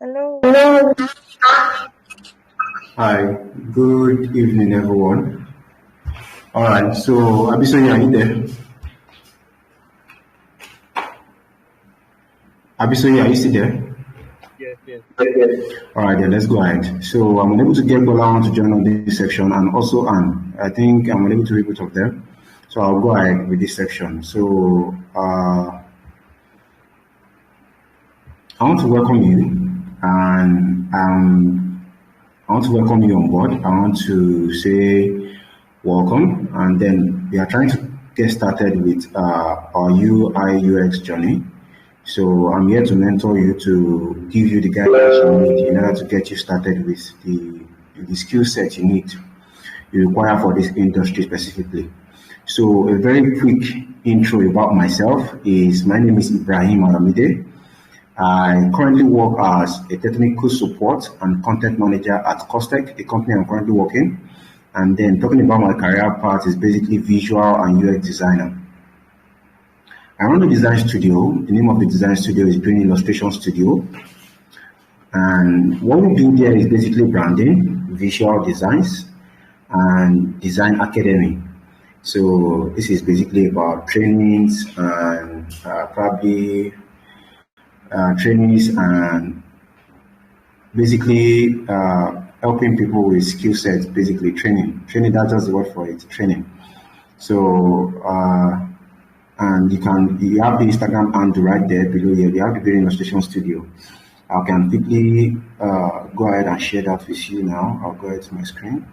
Hello. Hello. Hi, good evening, everyone. All right, so Abisoye, are you there? Abisoye, are you still there? Yes, yes. All right, then let's go ahead. So I'm unable to get Bola on to join on this section, and also Anne. I think I'm unable to read both of them. So I'll go ahead with this section. So I want to welcome you, and I want to welcome you on board. I want to say welcome, and then we are trying to get started with our UI UX journey. So I'm here to mentor you, to give you the guidance you need in order to get you started with the skill set you require for this industry specifically. So a very quick intro about myself is my name is Ibrahim Aramide. I currently work as a technical support and content manager at Costec, a company I'm currently working. And then talking about my career path is basically visual and UX designer. I run a design studio. The name of the design studio is Green Illustration Studio. And what we do there is basically branding, visual designs, and design academy. So this is basically about trainings and probably trainings and basically helping people with skill sets, basically training, that's just the word for it, training. So and you have the Instagram handle right there below here. You have the Green Illustration Studio. I can quickly go ahead and share that with you now. I'll go ahead to my screen.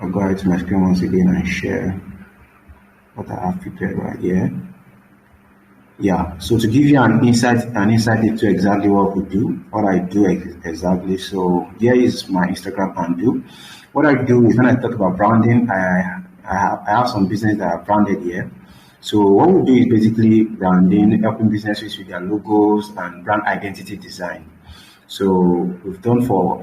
I'll go ahead to my screen once again and share what I have prepared right here. Yeah, so to give you an insight into exactly what we do, what I do exactly. So here is my Instagram handle. What I do is when I talk about branding, I have some business that are branded here. So what we do is basically branding, helping businesses with their logos and brand identity design. So we've done for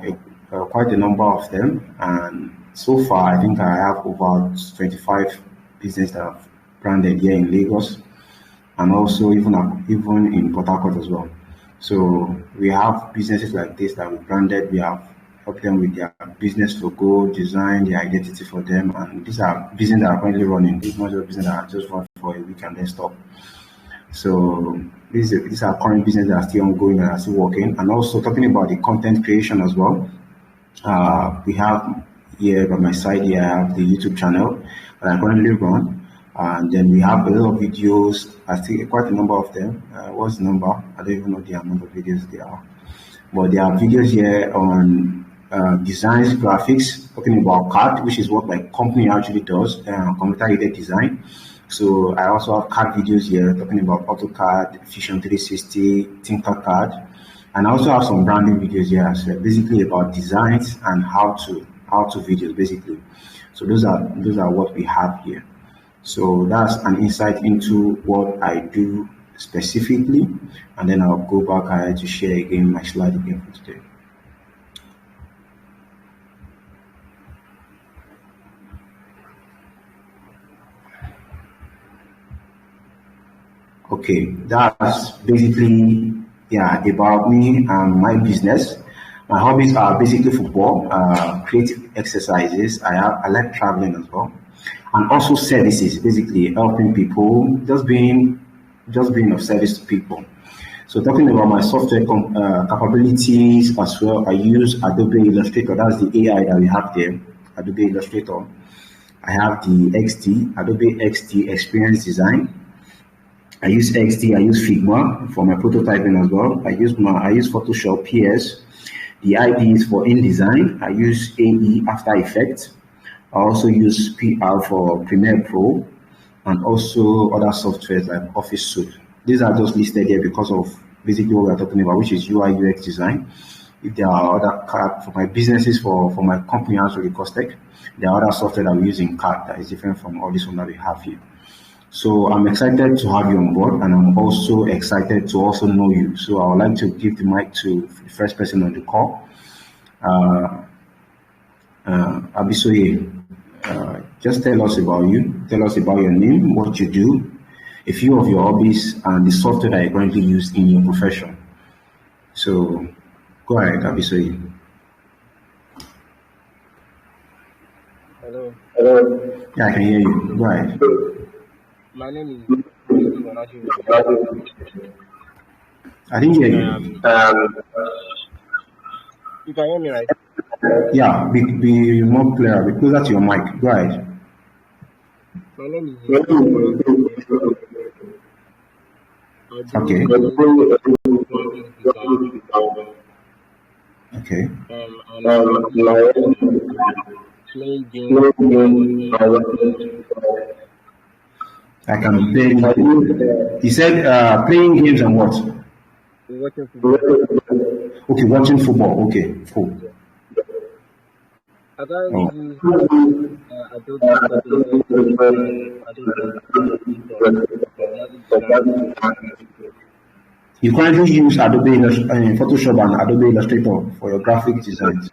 quite a number of them, and so far I think I have over 25 businesses that have branded here in Lagos, and also even in Port Harcourt as well. So we have businesses like this that we branded. We have helped them with their business logo, design, their identity for them, and these are businesses that are currently running. These are not just business that are just run for a week and then stop. So these are current businesses that are still ongoing and are still working. And also talking about the content creation as well. We have here by my side here, I have the YouTube channel that I currently run. And then we have a lot of videos. I think quite a number of them. What's the number? I don't even know the amount of videos there are. But there are videos here on designs, graphics, talking about CAD, which is what my company actually does, computer-aided design. So I also have CAD videos here talking about AutoCAD, Fusion 360, Tinkercad, and I also have some branding videos here as well, basically about designs and how to videos basically. So those are what we have here. So that's an insight into what I do specifically, and then I'll go back ahead to share again my slide again for today. Okay, that's basically about me and my business. My hobbies are basically football, creative exercises. I like traveling as well, and also services, basically helping people, just being of service to people. So talking about my software capabilities as well, I use Adobe Illustrator. That's the AI that we have there, Adobe Illustrator. I have the Adobe XD Experience Design. I use XD, I use Figma for my prototyping as well. I use Photoshop PS. The ID is for InDesign. I use AE After Effects. I also use PR for Premiere Pro, and also other softwares like Office Suite. These are just listed here because of basically what we're talking about, which is UI UX design. If there are other CAD for my businesses, for my company actually Costec, there are other software that we use in CAD that is different from all this one that we have here. So I'm excited to have you on board, and I'm also excited to also know you. So I would like to give the mic to the first person on the call, Abisoye. Just tell us about you. Tell us about your name, what you do, a few of your hobbies and the software that you currently use in your profession. So go ahead, Abisoyi. Hello. Yeah, I can hear you. Go ahead. My name is I didn't hear you. You can hear me, right? Yeah, be more clear, be closer to your mic. Go ahead. My name is Okay. Okay. And my playing games I can barely. You said playing games and what? watching football. Okay, watching football. Okay, cool. I can't Oh. use Adobe You currently use Photoshop and Adobe Illustrator for your graphic designs.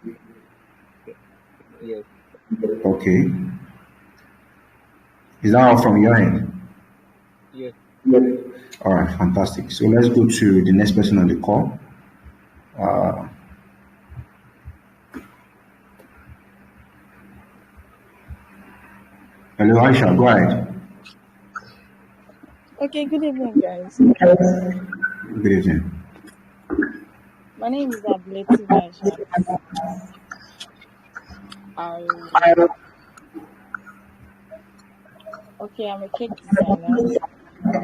Yes. Okay. Is that all from your end? Yes. All right, fantastic. So let's go to the next person on the call. Hello, Aisha, go ahead. Okay, good evening, guys. Good evening. My name is Ableti Aisha. I'm a cake designer.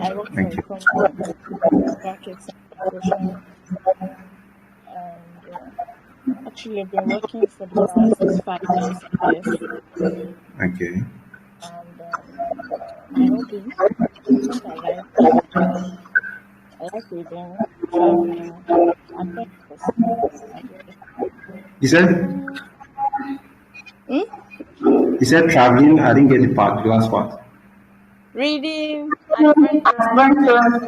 I work for Thank a you. company that cakes and decoration. And actually, I've been working for the past 5 years. Okay. And my hobby, what I like reading, traveling, adventures. You said Hmm? you said traveling. I didn't get the last part. Reading, adventures like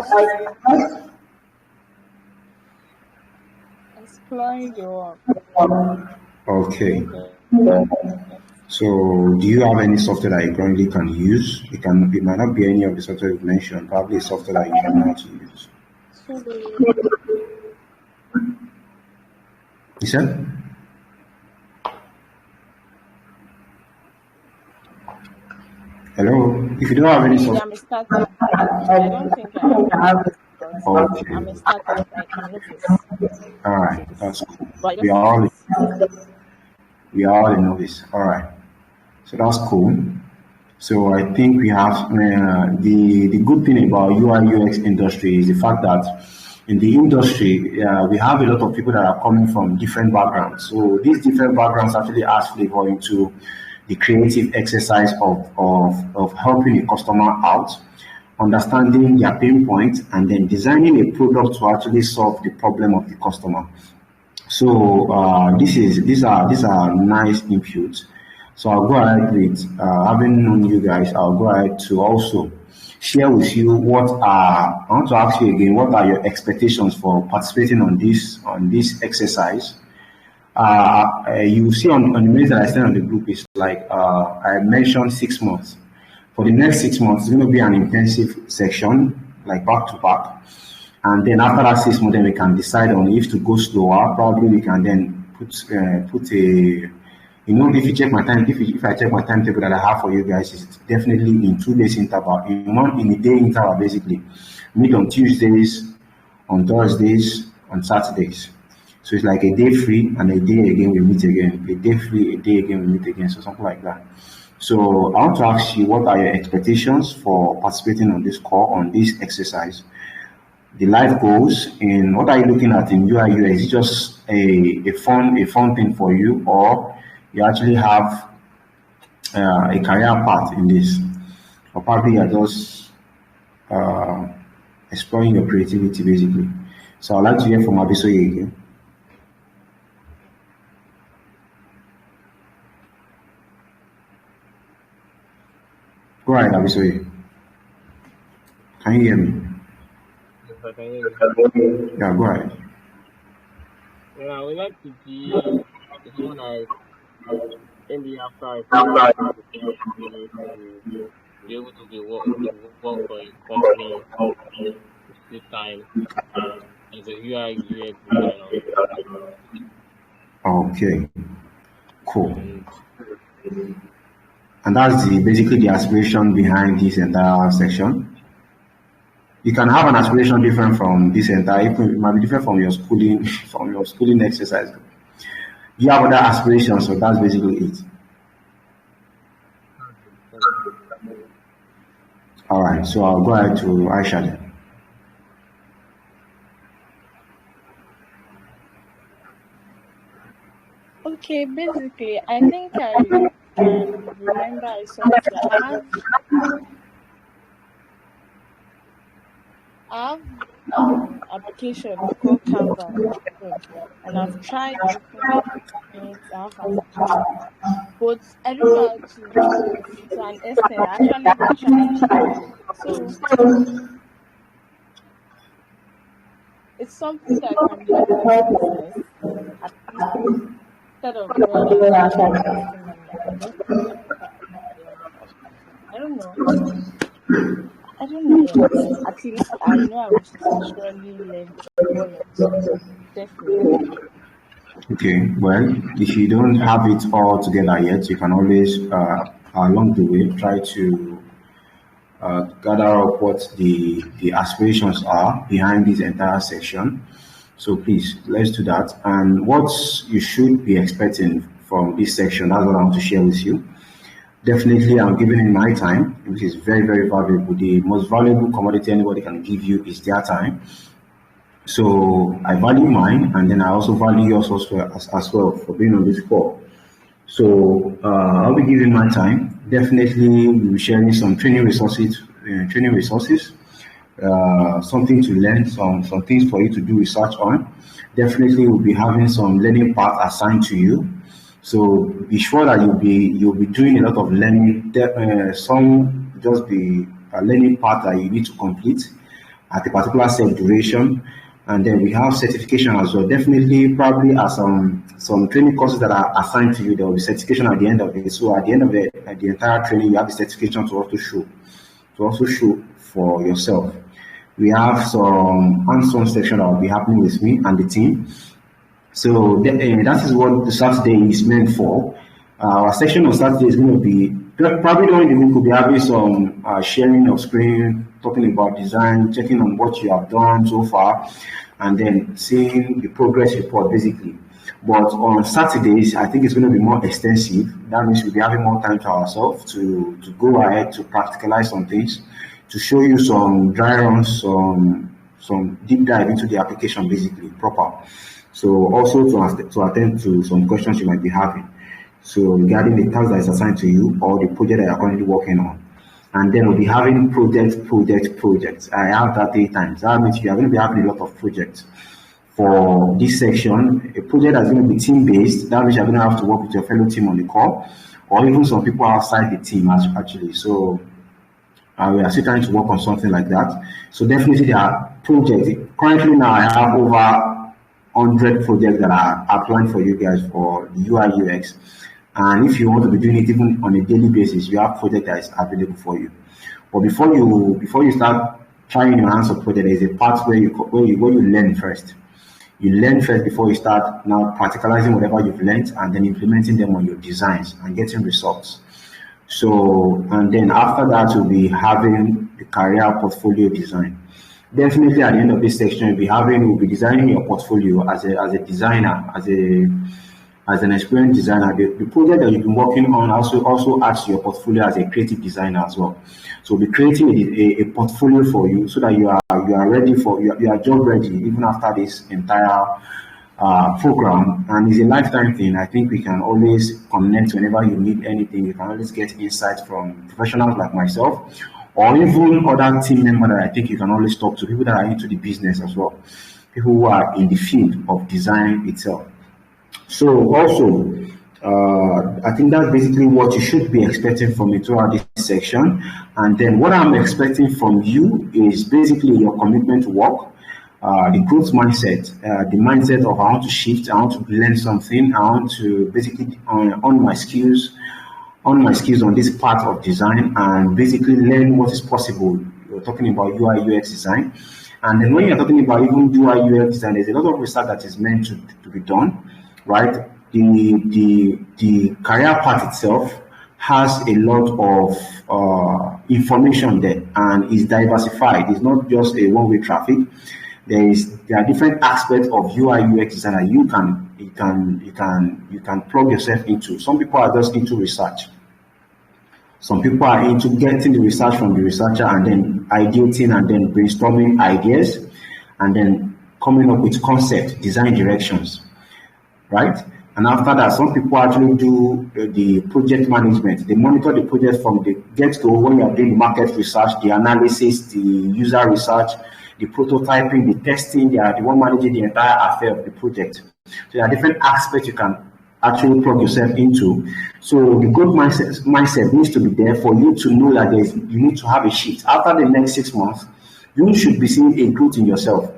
exploring the world. Okay. So, do you have any software that you currently can use? It might not be any of the software you mentioned. Probably a software that you know how to use. You said? Hello. If you don't have any software, I'm a startup. I don't think I have. okay. I'm a startup. I can look this. All right, that's cool. But We are all in this. All right. So that's cool. So I think we have the good thing about UI UX industry is the fact that in the industry we have a lot of people that are coming from different backgrounds. So these different backgrounds actually add flavor into the creative exercise of helping a customer out, understanding their pain points, and then designing a product to actually solve the problem of the customer. So these are nice inputs. So I'll go ahead with having known you guys. I'll go ahead to also share with you I want to ask you again. What are your expectations for participating on this exercise? You see on the mail that I sent on the group is like I mentioned 6 months. For the next 6 months, it's going to be an intensive section, like back to back. And then after that 6 months, then we can decide on if to go slower. Probably we can then put a, if you check my time, if I check my timetable that I have for you guys, it's definitely in 2 days interval, in a day interval basically. Meet on Tuesdays, on Thursdays, on Saturdays. So it's like a day free and a day again we meet again. A day free, a day again we meet again. So something like that. So I want to ask you, what are your expectations for participating on this call, on this exercise? The life goals, and what are you looking at in UI UX? Is it just a fun thing for you, or you actually have a career path in this, or probably you're just exploring your creativity basically? So I'd like to hear from Abisoye again. Go ahead, Abisoye. Can you hear me? Yes, I can hear you. Yeah, go ahead. Well, I would like to be someone maybe after I finish to be able to work for a company full time as a UI UX designer. Okay, cool. And And that's basically the aspiration behind this entire section. You can have an aspiration different from this entire, it might be different from your schooling, from your schooling exercise. You have other aspirations, so that's basically it. okay. All right, so I'll go ahead to Aisha then. Okay, basically, I think I can remember I saw that I have application called Canva on my phone, and I've tried different things. I have applications, but I don't know how to an extent. I actually even tried Canva, so it's something that can help my business at least instead of going and actually investing money. I can just I don't know. I don't know yet. At least I know I will surely learn one or two. Definitely. Okay, well, if you don't have it all together yet, you can always, along the way, try to gather up what the aspirations are behind this entire section. So please, let's do that. And what you should be expecting from this section, that's what I want to share with you. Definitely, I'm giving in my time, which is very, very valuable. The most valuable commodity anybody can give you is their time. So I value mine, and then I also value yours as well for being on this call. So I'll be giving my time. Definitely, we'll be sharing some training resources, something to learn, some things for you to do research on. Definitely, we'll be having some learning path assigned to you. So be sure that you'll be doing a lot of learning. Some just be a learning path that you need to complete at a particular set duration. And then we have certification as well. Definitely, probably as some training courses that are assigned to you, there will be certification at the end of it. So at the end of the entire training, you have the certification to also show for yourself. We have some hands-on section that will be happening with me and the team. So that is what the Saturday is meant for. Our section on Saturday is going to be probably during the week. We'll be having some sharing of screen, talking about design, checking on what you have done so far, and then seeing the progress report basically. But on Saturdays, I think it's going to be more extensive. That means we'll be having more time to ourselves to go ahead to practicalize some things, to show you some dry runs, some deep dive into the application basically proper. So also to attend to some questions you might be having. So regarding the task that is assigned to you or the project that you're currently working on. And then we'll be having projects. I have that 3 times. That means you are going to be having a lot of projects. For this section, a project that's going to be team-based, that means you're going to have to work with your fellow team on the call, or even some people outside the team actually. So we are still trying to work on something like that. So definitely there are projects. Currently now I have over 100 projects that are planned for you guys for the UI UX. And if you want to be doing it even on a daily basis, you have project that is available for you. But before you start trying your hands on project, there is a part where you learn first. You learn first before you start now practicalizing whatever you've learned and then implementing them on your designs and getting results. So, and then after that, you'll be having the career portfolio design. Definitely at the end of this section, we'll be designing your portfolio as a designer, as an experienced designer. The project that you've been working on also adds to your portfolio as a creative designer as well. So we'll be creating a portfolio for you so that you are ready you are job ready even after this entire program. And it's a lifetime thing. I think we can always connect whenever you need anything. You can always get insights from professionals like myself, or even other team members that I think you can always talk to, people that are into the business as well, people who are in the field of design itself. So also, I think that's basically what you should be expecting from me throughout this section. And then what I'm expecting from you is basically your commitment to work, the growth mindset, the mindset of I want to shift, I want to learn something, I want to basically on my skills, on my skills on this part of design and basically learn what is possible. You're talking about UI UX design. And then when you're talking about even UI UX design, there's a lot of research that is meant to be done, right? The career path itself has a lot of information there and is diversified. It's not just a one-way traffic. There are different aspects of UI UX design that you can plug yourself into. Some people are just into research. Some people are into getting the research from the researcher and then ideating and then brainstorming ideas and then coming up with concept, design directions, right? And after that, some people actually do the project management. They monitor the project from the get-go when you're doing market research, the analysis, the user research, the prototyping, the testing. They are the one managing the entire affair of the project. So there are different aspects you can actually plug yourself into. So the growth mindset needs to be there for you to know that you need to have a shift. After the next 6 months, you should be seeing a growth in yourself.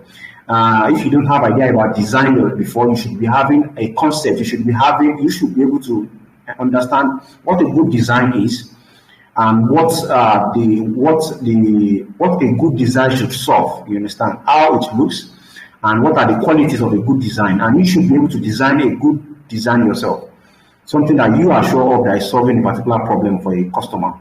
If you don't have idea about design before, you should be having a concept. You should be able to understand what a good design is and what a good design should solve. You understand how it looks and what are the qualities of a good design. And you should be able to design a good design yourself, something that you are sure of that is solving a particular problem for a customer.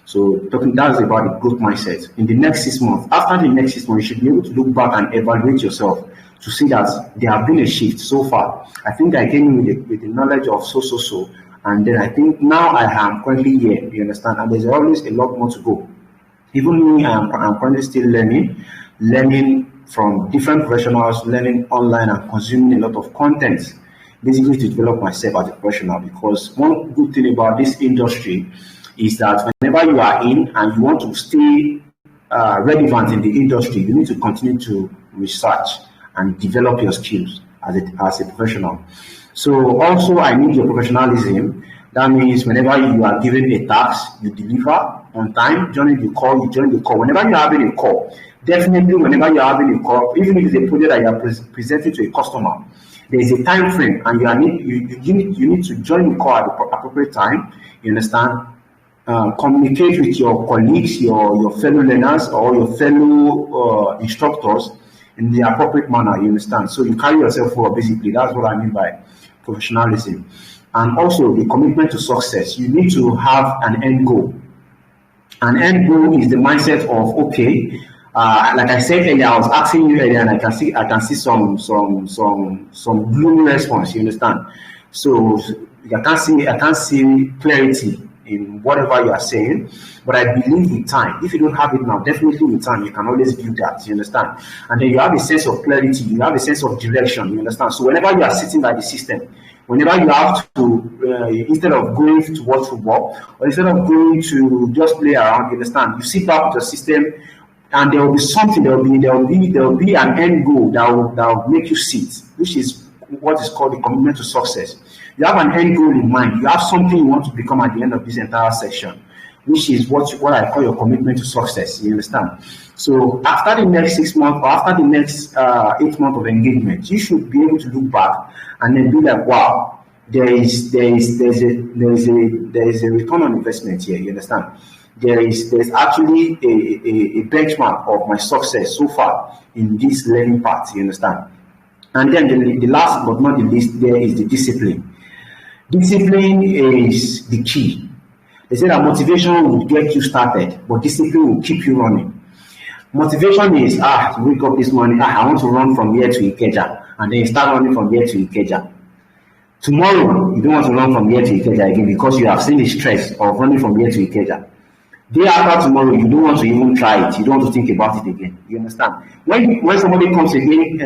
So that's about the growth mindset. In the next 6 months, after the next 6 months, you should be able to look back and evaluate yourself to see that there have been a shift so far. I think I came with the knowledge of so, and then I think now I am currently here, you understand? And there's always a lot more to go. Even me, I'm currently still learning from different professionals, learning online and consuming a lot of content, basically to develop myself as a professional. Because one good thing about this industry is that whenever you are in and you want to stay relevant in the industry, you need to continue to research and develop your skills as a professional. So also I need your professionalism. That means whenever you are given a task, you deliver on time. During the call, you join the call. Whenever you're having a call, definitely whenever you're having a call, even if it's a project that you are presenting to a customer, there is a time frame and you need to join the call at the appropriate time. You understand? Communicate with your colleagues, your fellow learners or your fellow instructors in the appropriate manner, you understand? So you carry yourself forward, basically. That's what I mean by professionalism. And also the commitment to success. You need to have an end goal. An end goal is the mindset of, okay, like I said earlier, I was asking you earlier and I can see some gloomy response, you understand? So I can't see clarity in whatever you are saying, but I believe with time, if you don't have it now, definitely with time, you can always build that, you understand? And then you have a sense of clarity, you have a sense of direction, you understand? So whenever you are sitting by the system, whenever you have to, instead of going to watch football, or instead of going to just play around, you understand? You sit back with your system, and there will be something, there will be an end goal that will make you sit, which is what is called the commitment to success. You have an end goal in mind. You have something you want to become at the end of this entire section, which is what I call your commitment to success. You understand? So after the next 6 months or after the next 8 months of engagement, you should be able to look back and then be like, wow, there is a return on investment here. You understand? There's actually a benchmark of my success so far in this learning part. You understand? And then the last but not the least, there is the discipline. Discipline is the key. They say that motivation will get you started, but discipline will keep you running. Motivation is, you wake up this morning, I want to run from here to Ikeja, and then you start running from here to Ikeja. Tomorrow, you don't want to run from here to Ikeja again because you have seen the stress of running from here to Ikeja. Day after tomorrow, you don't want to even try it. You don't want to think about it again. You understand? When somebody comes again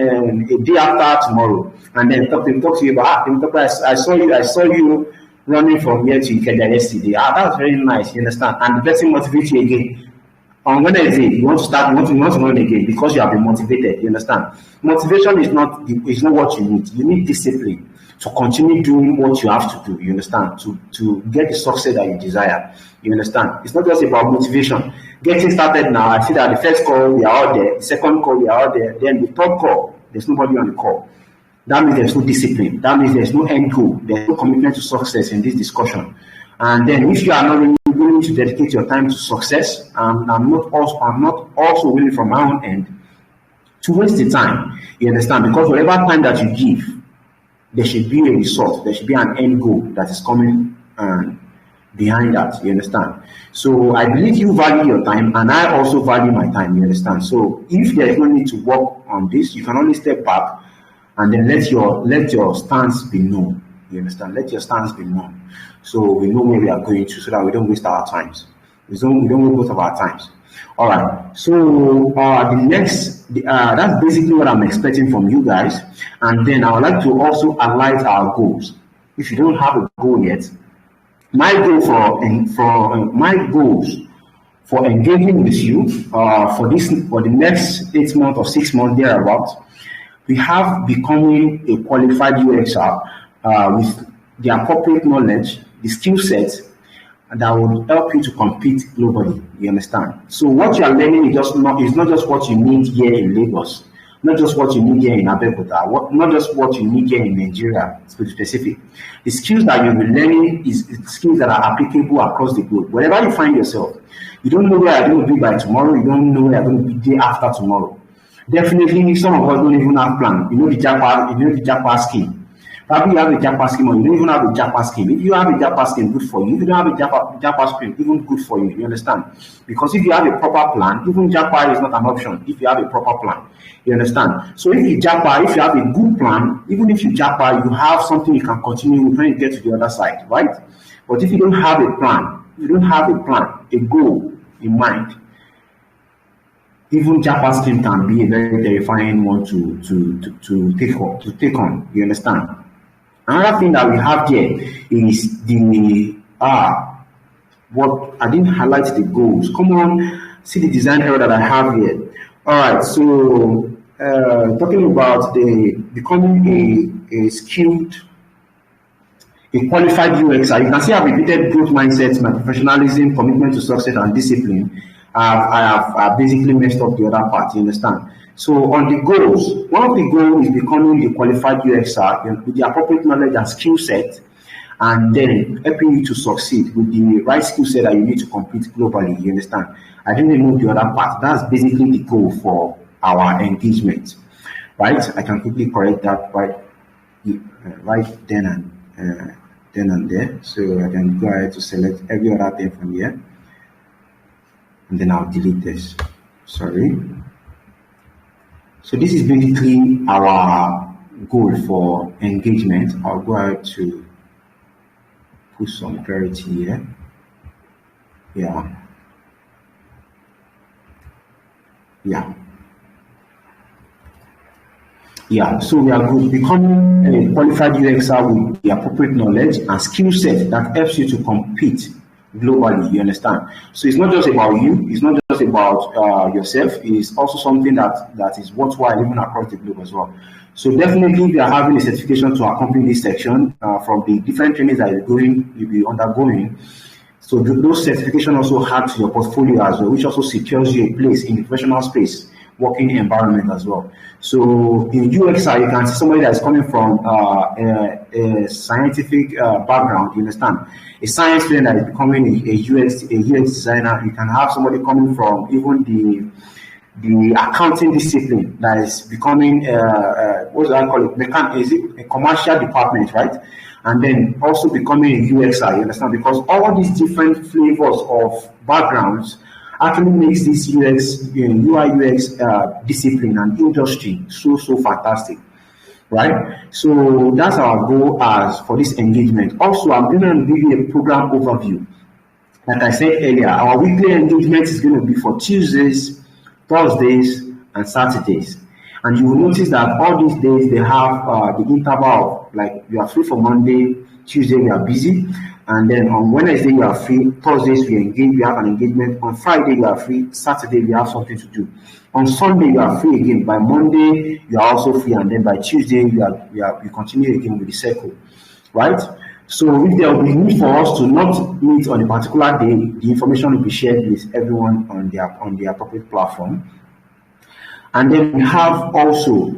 a day after tomorrow, and then talk to you about, I saw you running from here to Ikeja yesterday. That was very nice. You understand? And the person motivates you again. On Wednesday, you want to run again because you have been motivated. You understand? Motivation is not what you need. You need discipline to continue doing what you have to do. You understand? To get the success that you desire. You understand? It's not just about motivation. Getting started now, I see that the first call, we are out there. The second call, we are out there. Then the third call, there's nobody on the call. That means there's no discipline. That means there's no end goal. There's no commitment to success in this discussion. And then if you are not really willing to dedicate your time to success, I'm not also willing from my own end to waste the time. You understand? Because whatever time that you give, there should be a result, there should be an end goal that is coming behind that. You understand? So I believe you value your time, and I also value my time. You understand? So if there is no need to work on this, you can only step back and then let your stance be known. You understand? Let your stance be known, so we know where we are going to, so that we don't waste our times. We don't waste both of our times. All right. So that's basically what I'm expecting from you guys. And then I would like to also highlight our goals. If you don't have a goal yet, my goals for engaging with you for the next 8 months or 6 months thereabouts, we have becoming a qualified UXer with the appropriate knowledge, the skill set that will help you to compete globally. You understand? So what you are learning is not just what you need here in Lagos, not just what you need here in Abeokuta, not just what you need here in Nigeria, to be specific. The skills that you'll be learning is skills that are applicable across the globe. Wherever you find yourself, you don't know where you're going to be by tomorrow, you don't know where you're going to be day after tomorrow. Definitely, some of us don't even have plan. You know the Japa scheme. Probably you have a Japa scheme, or you don't even have a Japa scheme. If you have a Japa scheme, good for you. If you don't have a Japa scheme, even good for you. You understand? Because if you have a proper plan, even Japa is not an option. If you have a proper plan, you understand? So if you have a good plan, even if you Japa, you have something you can continue with when you get to the other side, right? But if you don't have a plan, a goal in mind, even Japa scheme can be a very terrifying one to take on. You understand? Another thing that we have here is the what I didn't highlight the goals. Come on, see the design error that I have here. All right, so talking about the becoming a qualified UXer. You can see I've repeated growth mindsets, my professionalism, commitment to success, and discipline. I have basically messed up the other part. You understand? So on the goals, one of the goals is becoming a qualified UXer with the appropriate knowledge and skill set, and then helping you to succeed with the right skill set that you need to compete globally. You understand? I didn't remove the other part. That's basically the goal for our engagement, right? I can quickly correct that right then and there. So I can go ahead to select every other thing from here, and then I'll delete this. Sorry. So this is basically our goal for engagement. I'll go ahead to put some clarity here. Yeah, so we are good. Becoming a qualified UXer with the appropriate knowledge and skill set that helps you to compete globally. You understand? So it's not just about you, it's not just about yourself, it's also something that is worthwhile even across the globe as well. So definitely, if you are having a certification to accompany this section from the different trainings that you'll be undergoing. So those certifications also add to your portfolio as well, which also secures you a place in the professional space, working environment as well. So in UXR, you can see somebody that is coming from a scientific background. You understand? A science student that is becoming a UX designer. You can have somebody coming from even the accounting discipline that is becoming what do I call it? Is it a commercial department, right? And then also becoming a UXR. You understand? Because all these different flavors of backgrounds actually makes this UI UX discipline and industry so fantastic, right? So that's our goal as for this engagement. Also, I'm going to give you a program overview. Like I said earlier, our weekly engagement is going to be for Tuesdays, Thursdays, and Saturdays. And you will notice that all these days they have the interval of, like, you are free for Monday, Tuesday we are busy, and then on Wednesday you are free, Thursdays we engage, we have an engagement, on Friday you are free, Saturday we have something to do. On Sunday you are free again, by Monday you are also free, and then by Tuesday you continue again with the circle, right? So if there will be need for us to not meet on a particular day, the information will be shared with everyone on the appropriate platform. And then we have also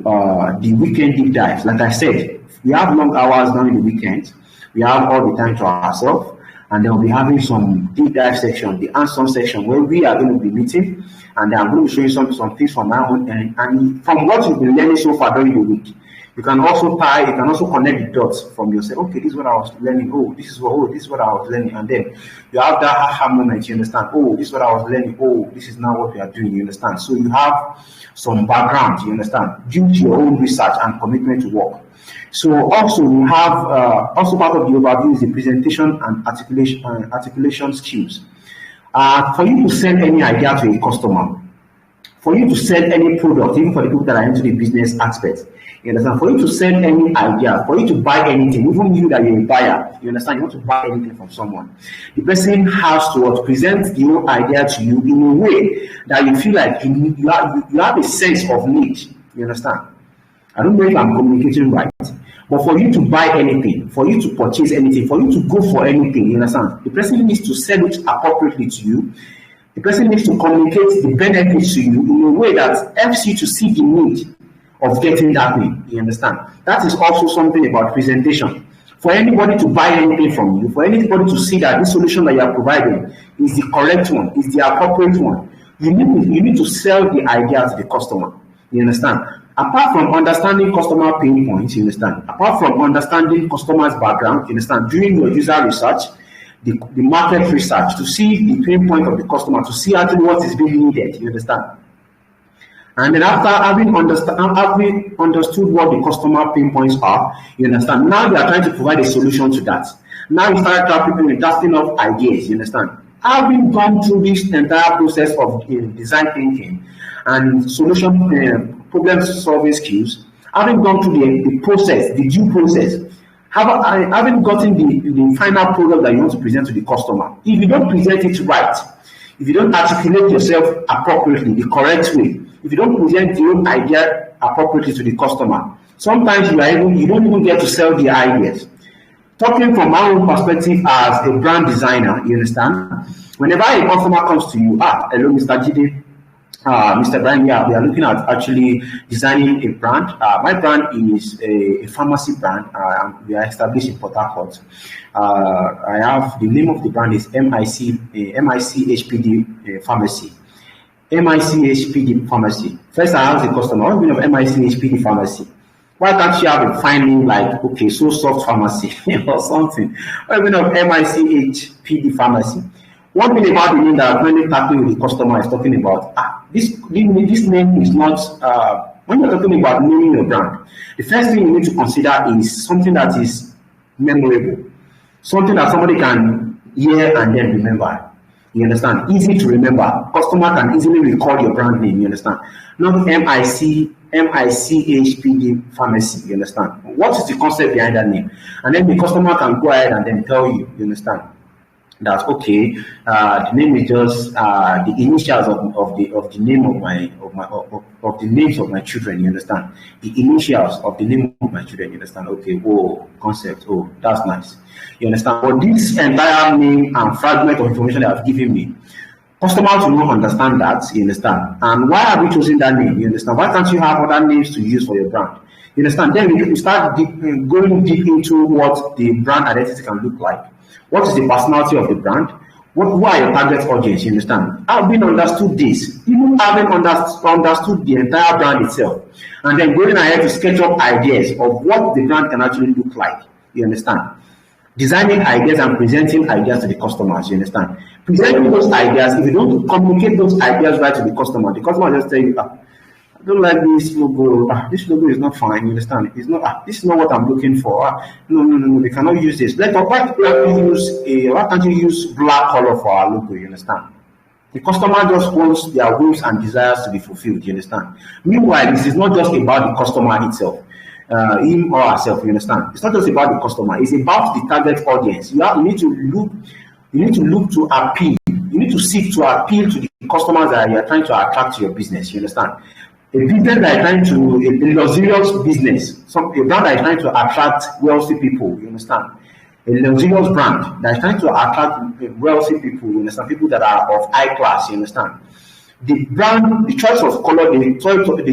the weekend deep dives. Like I said, we have long hours during the weekend. We have all the time to ourselves. and then we'll be having some deep dive section, the hands-on section, where we are going to be meeting, and then I'm going to show you some things from my own end, and from what you've been learning so far during the week. You can also connect the dots from yourself. Okay, this is what I was learning. This is what I was learning. And then you have that aha moment, you understand. This is what I was learning. This is now what we are doing, you understand. So you have some background, you understand, due to your own research and commitment to work. So also we have also part of the overview is the presentation and articulation skills. For you to send any idea to a customer, for you to sell any product, even for the people that are into the business aspect, you understand, for you to sell any idea, for you to buy anything, even you that you're a buyer, you understand, you want to buy anything from someone, the person has to present the whole idea to you in a way that you feel like you have a sense of need, you understand. I don't know if I'm communicating right, but for you to buy anything, for you to purchase anything, for you to go for anything, you understand, the person needs to sell it appropriately to you. The person needs to communicate the benefits to you in a way that helps you to see the need of getting that thing. You understand? That is also something about presentation. For anybody to buy anything from you, for anybody to see that this solution that you are providing is the correct one, is the appropriate one, you need to sell the idea to the customer. You understand? Apart from understanding customer pain points, you understand? Apart from understanding customer's background, you understand? Doing your user research, the market research, to see the pain point of the customer, to see actually what is being needed, you understand? And then after having understood what the customer pain points are, you understand, now you are trying to provide a solution to that. Now you start tapping and dusting off ideas, you understand? Having gone through this entire process of design thinking and solution problem solving skills, having gone through the process, the due process, having gotten the final product that you want to present to the customer, if you don't present it right, if you don't articulate yourself appropriately, the correct way, if you don't present your idea appropriately to the customer, sometimes you don't even get to sell the ideas. Talking from my own perspective as a brand designer, you understand? Whenever a customer comes to you, hello, Mr. Jide, Mr. Brian, yeah, we are looking at actually designing a brand. My brand is a pharmacy brand. We are established in Port Harcourt. I have the name of the brand is MICHPD Pharmacy. MICHPD Pharmacy. First, I asked the customer, what is the meaning of MICHPD Pharmacy? Why can't you have a fine name like, okay, so soft pharmacy or something? What is the meaning of MICHPD Pharmacy? One thing about the name that I'm really tackling with the customer is talking about, this name is not, when you're talking about naming your brand, the first thing you need to consider is something that is memorable, something that somebody can hear and then remember. You understand? Easy to remember. Customer can easily recall your brand name. You understand? Not MICHPD Pharmacy. You understand? What is the concept behind that name? And then the customer can go ahead and then tell you. You understand? That okay, the name is just the initials of the name of the names of my children. You understand? The initials of the name of my children. You understand? Okay. Concept. That's nice. You understand? But this entire name and fragment of information they have given me, customers will not understand that. You understand? And why have you chosen that name? You understand? Why can't you have other names to use for your brand? You understand? Then you start going deep into what the brand identity can look like. What is the personality of the brand? Who are your target audience? You understand? Having understood this, even having understood the entire brand itself, and then going ahead to sketch up ideas of what the brand can actually look like. You understand? Designing ideas and presenting ideas to the customers. You understand? Presenting those ideas, if you don't communicate those ideas right to the customer just tell you, I don't like this logo. This logo is not fine. You understand? It's not. This is not what I'm looking for. No. We cannot use this. Why can't you use black color for our logo? You understand? The customer just wants their whims and desires to be fulfilled. You understand? Meanwhile, this is not just about the customer itself, him or herself. You understand? It's not just about the customer. It's about the target audience. You need to look to appeal. You need to seek to appeal to the customers that you are trying to attract to your business. You understand? A business that is trying to, a luxurious business, a brand that is trying to attract wealthy people, you understand? A luxurious brand that is trying to attract wealthy people, you understand? People that are of high class, you understand? The brand, the choice of color, the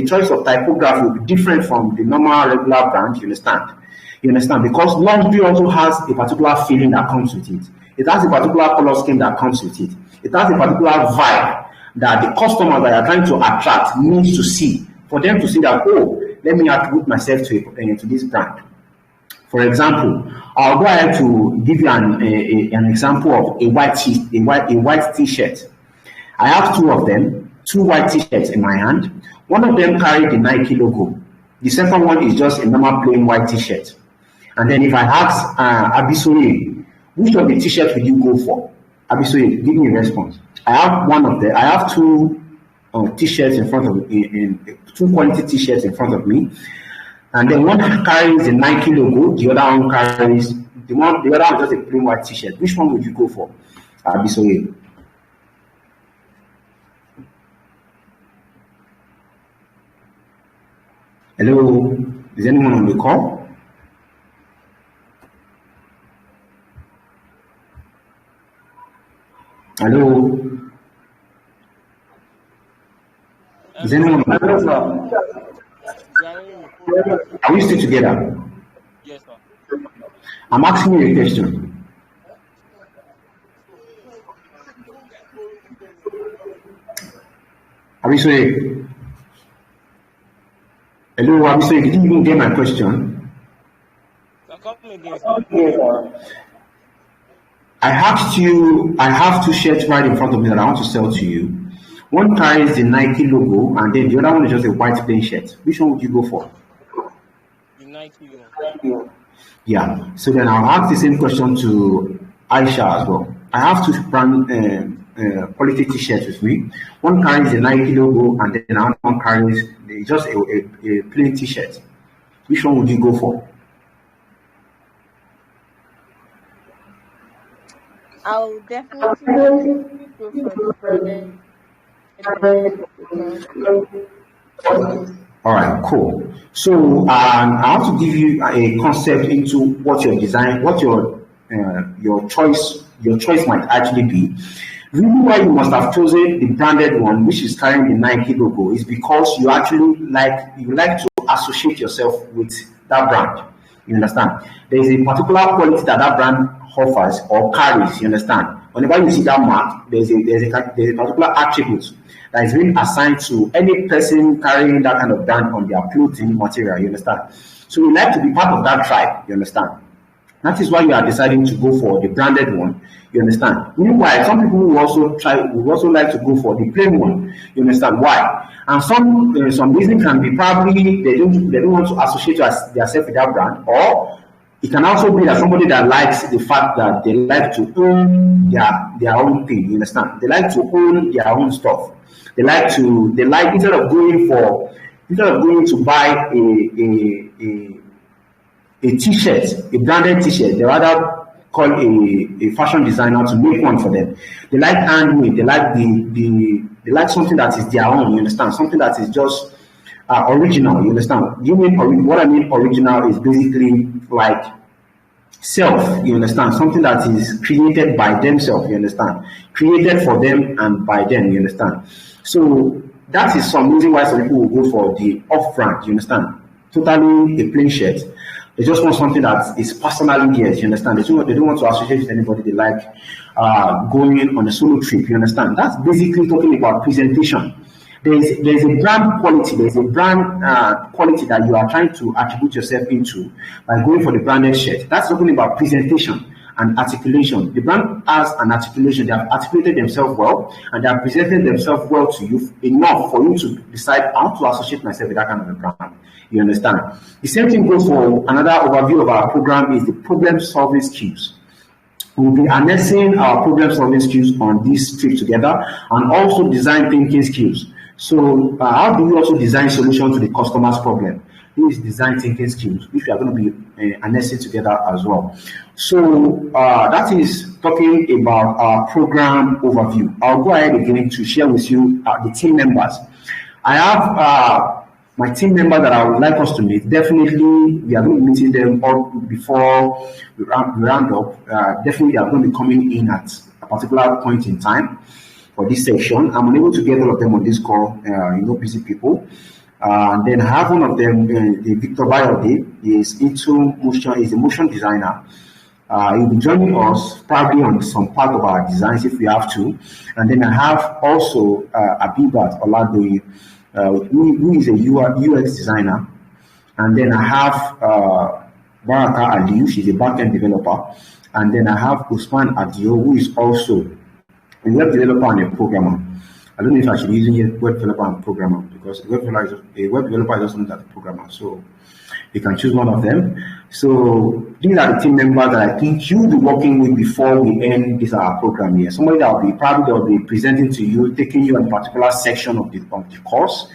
choice of typography will be different from the normal regular brand, you understand? You understand? Because luxury also has a particular feeling that comes with it. It has a particular color scheme that comes with it. It has a particular vibe that the customer that you're trying to attract needs to see, for them to see that, oh, let me attribute myself to this brand. For example, I'll go ahead to give you an example of a white t-shirt. I have two of them, two white t-shirts in my hand. One of them carries the Nike logo. The second one is just a normal plain white t-shirt. And then if I ask Abisoye, which of the t-shirts will you go for? Abisoye, give me a response. I have one of them. I have two t-shirts in front of me, two quality t-shirts in front of me. And then one carries the Nike logo, the other one carries the other one is just a plain white t-shirt. Which one would you go for? Abisoye. Hello, is anyone on the call? Hello, is anyone on the call? Are we still together? Yes, sir. I'm asking you a question. Abisoye. Hello, Abisoye, did you even get my question? I asked you, I have two shirts right in front of me that I want to sell to you. One carries the Nike logo, and then the other one is just a white plain shirt. Which one would you go for? The Nike logo. Yeah. So then I'll ask the same question to Aisha as well. I have two brand quality t-shirts with me. One carries the Nike logo, and then another one carries just a plain t-shirt. Which one would you go for? I'll definitely go for the All right, cool. So I have to give you a concept into what your design, what your choice might actually be. The reason why you must have chosen the branded one, which is carrying the Nike logo, is because you actually like to associate yourself with that brand. You understand? There is a particular quality that brand offers or carries. You understand? Whenever you see that mark, there's a particular attribute that is being assigned to any person carrying that kind of brand on their clothing material. You understand? So we like to be part of that tribe. You understand? That is why you are deciding to go for the branded one. You understand? Meanwhile, some people will also like to go for the plain one. You understand why? And some reason can be probably they don't want to associate themselves with that brand, or it can also be that somebody that likes the fact that they like to own their own thing. You understand? They like to own their own stuff. They like instead of going to buy a t-shirt, a branded t-shirt, they rather call a fashion designer to make one for them. They like handmade. They like something that is their own. You understand? Something that is just original. You understand? What I mean original is basically like self. You understand? Something that is created by themselves. You understand? Created for them and by them. You understand? So that is some reason why some people will go for the off-brand. You understand? Totally a plain shirt. They just want something that is personally theirs. You understand? They don't want to associate with anybody. They like going on a solo trip. You understand? That's basically talking about presentation. There's a brand quality. There's a brand quality that you are trying to attribute yourself into by going for the branded shirt. That's talking about presentation and articulation. The brand has an articulation. They have articulated themselves well, and they have presented themselves well to you enough for you to decide how to associate myself with that kind of a brand. You understand? The same thing goes for another overview of our program is the problem-solving skills. We'll be harnessing our problem-solving skills on this trip together, and also design thinking skills. So how do we also design solutions to the customer's problem? This is design thinking skills, which we are going to be harnessing together as well. So that is talking about our program overview. I'll go ahead again to share with you the team members. I have my team member that I would like us to meet. Definitely, we are going to be meeting them all before we round up. Definitely, they are going to be coming in at a particular point in time for this section. I'm unable to get all of them on this call, busy people. Then I have one of them, Victor Bayode, is into motion, is a motion designer. You'll be joining us probably on some part of our designs if we have to. And then I have also Abibat Oladoye, who is a UX designer. And then I have Baraka Aliu, she's a backend developer. And then I have Usman Adio, who is also a web developer and a programmer. I don't know if I should be using a web developer and programmer, because a web developer is also not a programmer. So you can choose one of them. So these are the team members that I think you'll be working with before we end this our program here. Somebody that will be presenting to you, taking you on a particular section of the course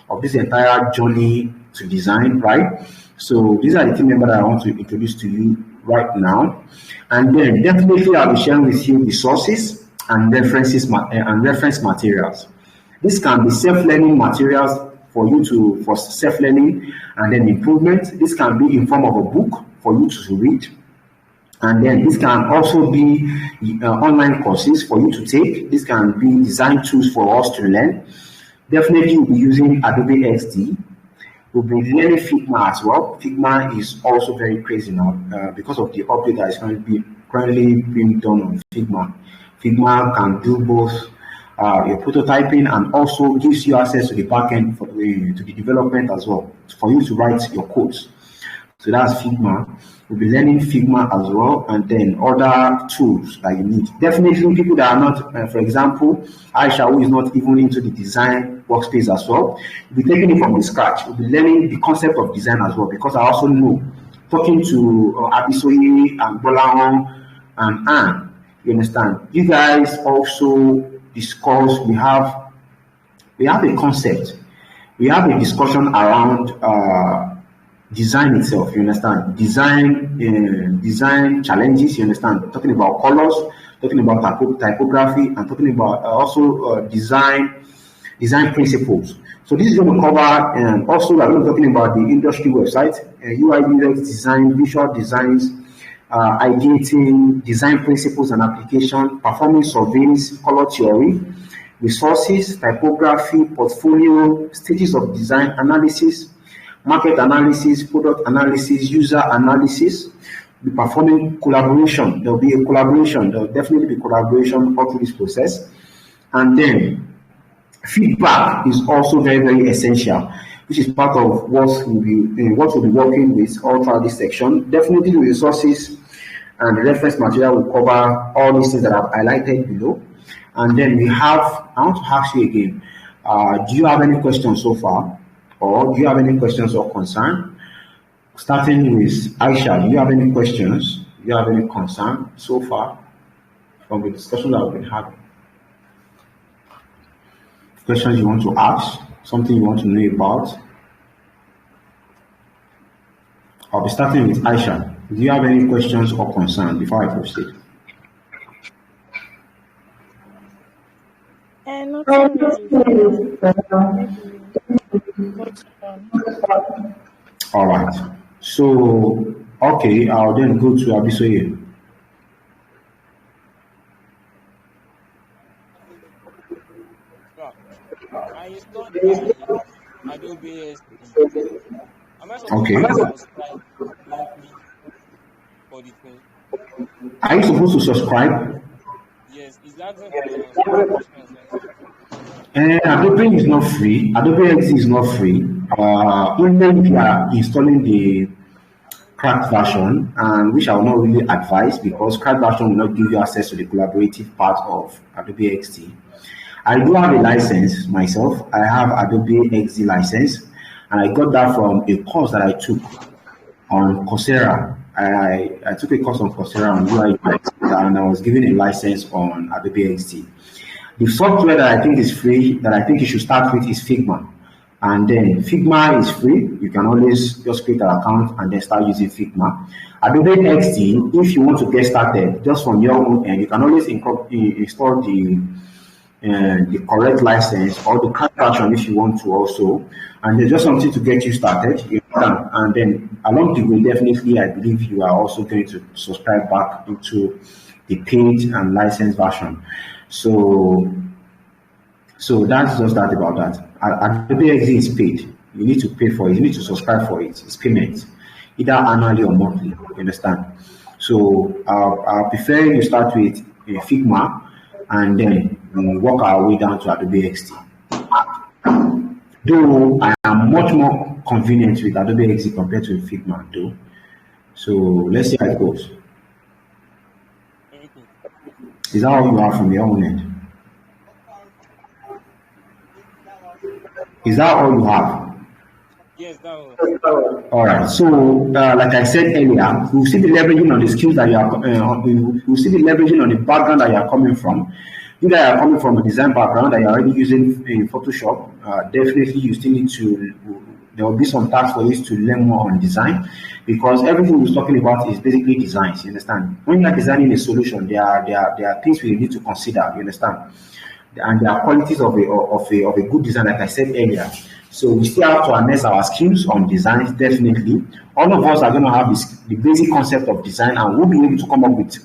of this entire journey to design, right? So these are the team members that I want to introduce to you right now. And then definitely I'll be sharing with you the sources and reference materials. This can be self-learning materials for self-learning and then improvement. This can be in form of a book for you to read. And then this can also be online courses for you to take. This can be design tools for us to learn. Definitely we'll be using Adobe XD. We'll be learning Figma as well. Figma is also very crazy now because of the update that is currently being done on Figma. Figma can do both your prototyping and also gives you access to the backend to the development as well, for you to write your codes. So that's Figma. We'll be learning Figma as well, and then other tools that you need. Definitely people that are not, for example, Aisha, who is not even into the design workspace as well, we'll be taking it from the scratch. We'll be learning the concept of design as well, because I also know, talking to Abisoye and Bolahon and Anne, you understand, you guys also discuss, we have a concept, we have a discussion around design itself, you understand, design challenges, you understand, talking about colors, talking about typography, and talking about also design principles. So this is going to cover, and also we're going to be talking about the industry website, UI UX design, visual designs, ideating, design principles and application, performance surveys, color theory, resources, typography, portfolio, stages of design analysis, market analysis, product analysis, user analysis. Be performing collaboration. There will be a collaboration. There will definitely be collaboration all through this process. And then feedback is also very, very essential, which is part of what we'll be working with all throughout this section. Definitely the resources and the reference material will cover all these things that I've highlighted below. And then I want to ask you again, do you have any questions so far? Or do you have any questions or concern? Starting with Aisha, do you have any questions? Do you have any concern so far from the discussion that we've been having? Questions you want to ask? Something you want to know about? I'll be starting with Aisha. Do you have any questions or concern before I proceed? Nothing really. All right. So, okay, I'll then go to Abisoye. I installed Adobe XD. Am I supposed Okay. to subscribe monthly for the thing? Are you supposed to subscribe? Yes, is that for Adobe is not free. Adobe XD is not free. Even if you are installing the cracked version, and which I will not really advise, because cracked version will not give you access to the collaborative part of Adobe XD. I do have a license myself. I have Adobe XD license, and I got that from a course that I took on Coursera. I took a course on Coursera on UI UX, and I was given a license on Adobe XD. The software that I think is free, that I think you should start with, is Figma. And then Figma is free. You can always just create an account and then start using Figma. Adobe XD, if you want to get started just from your own end, you can always install the correct license or the cracked version if you want to also. And there's just something to get you started. You can. And then along the way, definitely, I believe you are also going to subscribe back into the paid and licensed version. So that's just that about that. Adobe XD is paid. You need to pay for it. You need to subscribe for it. It's payment, either annually or monthly. You understand? So I'll prefer you start with Figma and then we work our way down to Adobe XD. Though I am much more convenient with Adobe XD compared to Figma though. So let's see how it goes. Okay. Is that all you have from your own end? Is that all you have? Yes, that was. All right. So, like I said earlier, we'll still be leveraging on the skills that you are. We'll still be leveraging on the background that you are coming from. You that are coming from a design background that you're already using in Photoshop. Definitely, you still need to. There will be some tasks for you to learn more on design, because everything we're talking about is basically designs. You understand? When you are designing a solution, there are things we need to consider. You understand? And there are qualities of a good design, like I said earlier. So we still have to harness our skills on design, definitely. All of us are going to have the basic concept of design, and we'll be able to come up with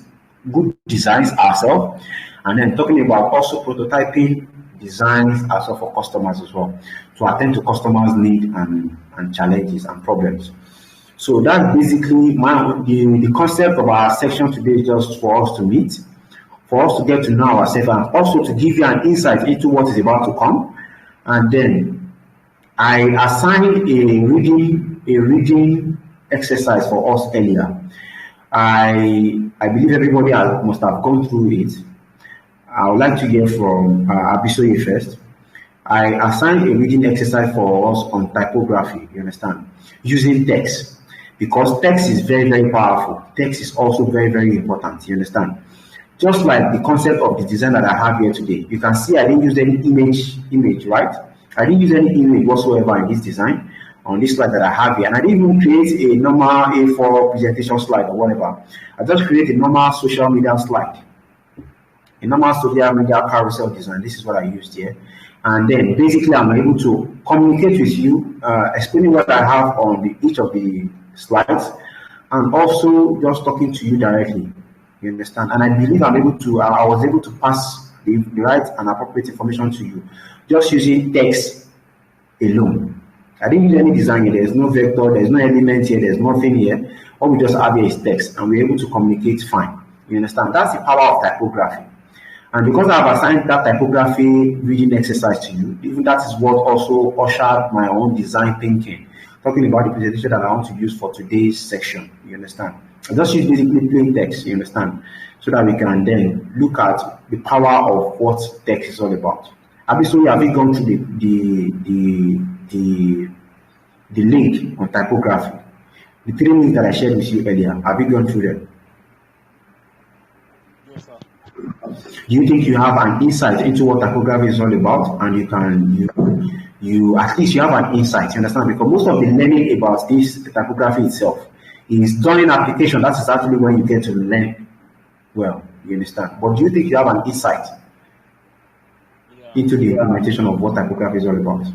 good designs ourselves. And then talking about also prototyping designs as well for customers as well, to attend to customers' needs and challenges and problems. So that's basically the concept of our section today, is just for us to meet, for us to get to know ourselves, and also to give you an insight into what is about to come. And then I assigned a reading exercise for us earlier. I believe everybody must have gone through it. I would like to hear from Abisoye first. I assigned a reading exercise for us on typography, you understand, using text, because text is very, very powerful. Text is also very, very important, you understand. Just like the concept of the design that I have here today, you can see I didn't use any image, right? I didn't use any image whatsoever in this design on this slide that I have here, and I didn't even create a normal A4 presentation slide or whatever. I just created a normal social media slide, a normal social media carousel design. This is what I used here, and then basically I'm able to communicate with you, explaining what I have on each of the slides, and also just talking to you directly. You understand? And I believe I was able to pass the right and appropriate information to you just using text alone. I didn't use any design here. There's no vector, there's no element here, there's nothing here. All we just have here is text, and we're able to communicate fine. You understand? That's the power of typography. And because I've assigned that typography reading exercise to you, even that is what also ushered my own design thinking, talking about the presentation that I want to use for today's section. You understand? I just use basically plain text, you understand, so that we can then look at the power of what text is all about. Absolutely, have you gone through the link on typography? The 3 links that I shared with you earlier, have you gone through them? Yes, sir. Do you think you have an insight into what typography is all about, and you at least you have an insight, you understand? Because most of the learning about this typography itself is done in application. That is actually when you get to learn well, you understand? But do you think you have an insight into the implementation of what typography is all about?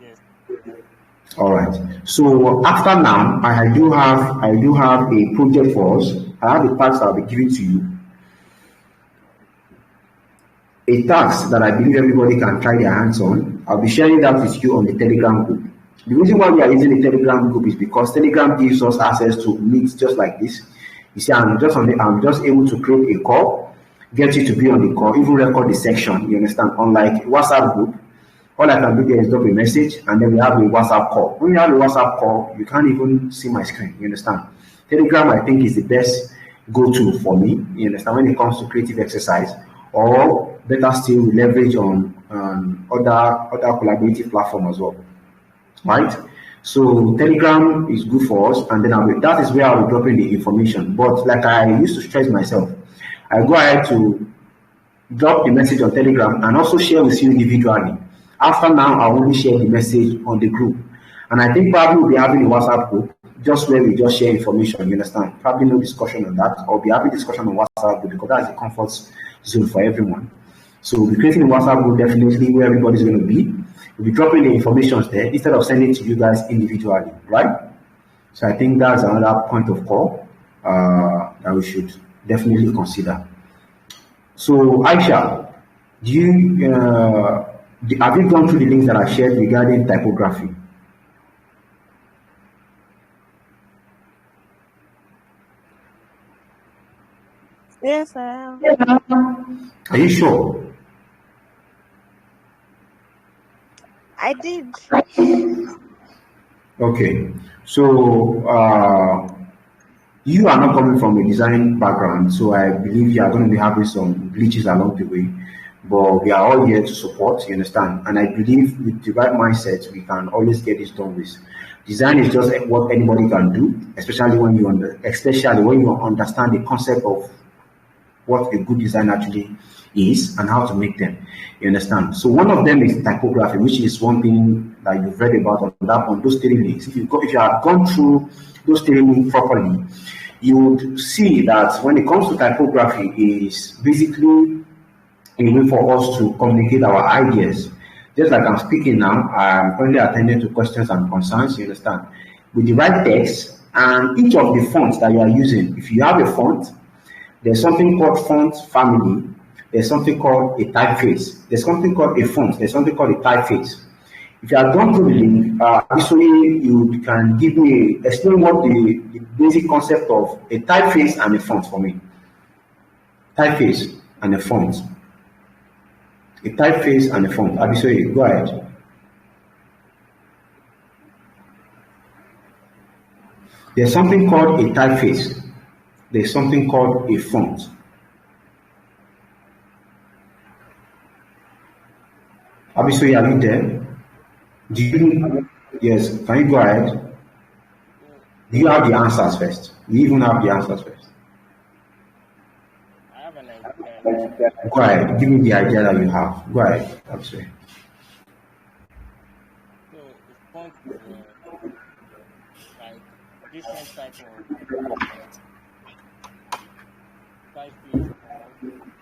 Yes. All right. So after now, I do have a project for us. I have a task that I'll be giving to you. A task that I believe everybody can try their hands on. I'll be sharing that with you on the Telegram group. The reason why we are using the Telegram group is because Telegram gives us access to meets just like this. You see, I'm just able to create a call, get you to be on the call, even record the section. You understand? Unlike WhatsApp group, all I can do there is drop a message, and then we have a WhatsApp call. When you have a WhatsApp call, you can't even see my screen. You understand? Telegram, I think, is the best go-to for me. You understand? When it comes to creative exercise, or better still, we leverage on other collaborative platform as well. Right? So Telegram is good for us, and then that is where I'll be dropping the information. But like I used to stress myself, I go ahead to drop the message on Telegram and also share with you individually. After now, I'll only share the message on the group. And I think probably we'll be having a WhatsApp group just where we just share information, you understand? Probably no discussion on that, or be having discussion on WhatsApp group, because that's a comfort zone for everyone. So we'll be creating a WhatsApp group definitely where everybody's going to be. We'll be dropping the information there instead of sending it to you guys individually, right? So I think that's another point of call that we should definitely consider. So Aisha, have you gone through the links that I shared regarding typography? Yes, I am. Are you sure? I did. Okay. So you are not coming from a design background, so I believe you are going to be having some glitches along the way. But we are all here to support, you understand? And I believe with the right mindset, we can always get this done with. Design is just what anybody can do, especially when you understand the concept of what a good design actually is and how to make them. You understand? So one of them is typography, which is one thing that you've read about on those three links. If you have gone through those three links properly, you would see that when it comes to typography, is basically a way for us to communicate our ideas. Just like I'm speaking now, I'm currently attending to questions and concerns, you understand? With the right text and each of the fonts that you are using. If you have a font, there's something called font family. There's something called a typeface. There's something called a font. There's something called a typeface. If you have gone through the link, actually you can explain what the basic concept of a typeface and a font for me. Typeface and a font. A typeface and a font. Abisoye, go ahead. There's something called a typeface. There's something called a font. Abisoye, are you there? Do you? Yes. Can you go ahead? Do you have the answers first? Do you even have the answers first? I have an idea. Go ahead. Give me the idea that you have. Go ahead. Abisoye. So the font is like different type of typeface or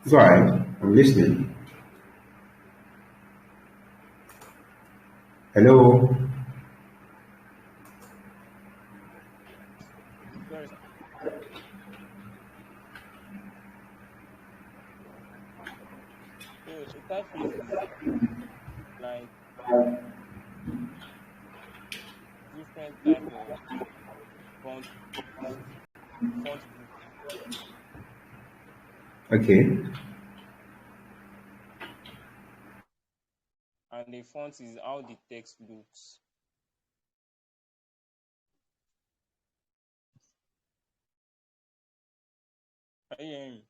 Go ahead. I'm listening. Hello. sorry. So a typeface is like different type of font font group. Okay. And the font is how the text looks. Are you hearing me?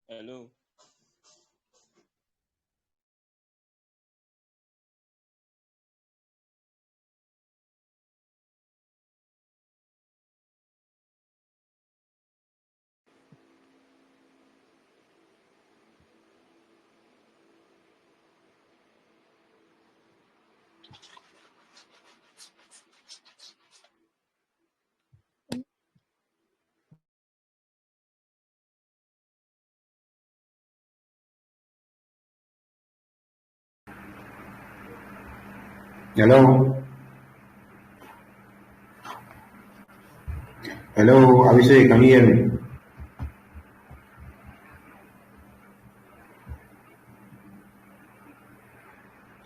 Hello. Hello. Hello. Abisoye, can you hear me?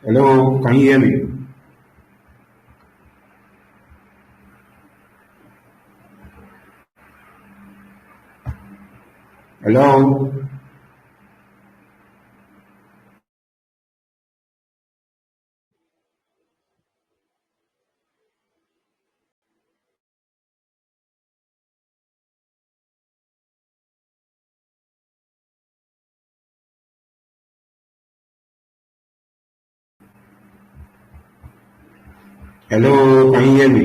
Hello. Can you hear me? Hello. Hello. Can you hear me?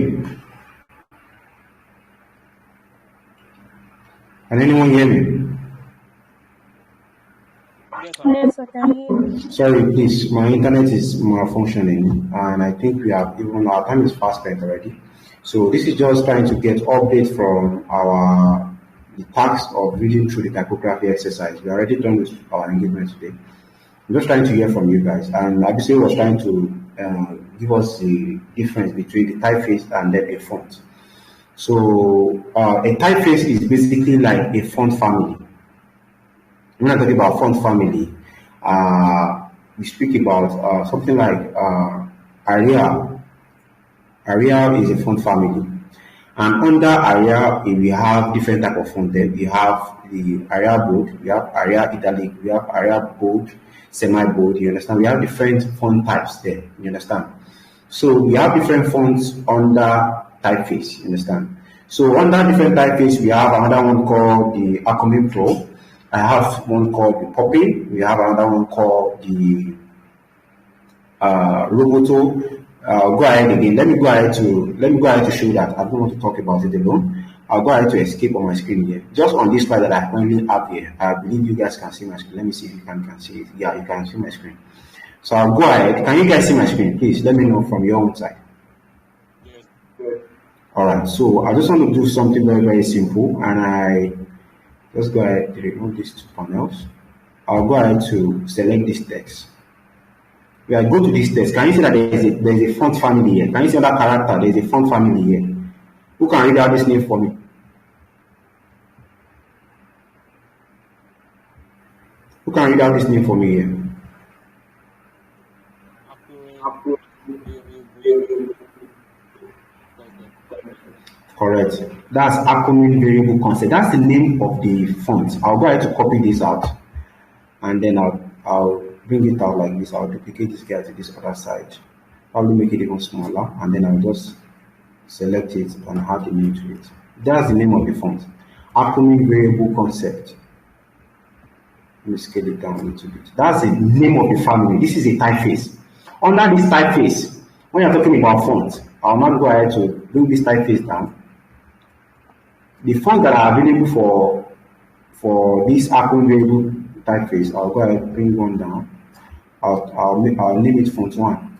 Can anyone hear me? Yes, I'm Yes, I can hear you. Sorry, please. My internet is malfunctioning, and I think we have even our time is fast spent already. So this is just trying to get update from our the task of reading through the typography exercise. We are already done with our engagement today. I'm just trying to hear from you guys, and Abise was trying to give us the difference between the typeface and then a font. So a typeface is basically like a font family. When I talk about font family, we speak about something like Arial. Arial is a font family. And under Arial, we have different type of font. Then we have the Arial bold, we have Arial italic, we have Arial bold, semi-bold. You understand? We have different font types there. You understand? So we have different fonts under typeface. You understand? So under different typeface, we have another one called the Acome Pro. I have one called the Poppy. We have another one called the Roboto. Go ahead again. Let me go ahead to show that. I don't want to talk about it alone. I'll go ahead to escape on my screen here. Just on this slide that I currently have here. I believe you guys can see my screen. Let me see if you can see it. Yeah, you can see my screen. So I'll go ahead. Can you guys see my screen? Please let me know from your own side. Yes. Alright, so I just want to do something very, very simple, and I just go ahead to remove these two panels. I'll go ahead to select this text. We are go to this text. Can you see that there is a font family here? Can you see that character? There is a font family here. Who can read out this name for me? Who can read out this name for me here? Correct. That's Acome variable concept. That's the name of the font. I'll go ahead to copy this out, and then I'll bring it out like this. I'll duplicate this guy to this other side. Probably make it even smaller, and then I'll just select it and add the name to it. That's the name of the font. Acome variable concept. Let me scale it down a little bit. That's the name of the family. This is a typeface. Under this typeface, when you're talking about font, I'll now go ahead to bring this typeface down. The fonts that are available for this Acome variable typeface, I'll go ahead and bring one down. I'll name it font 1.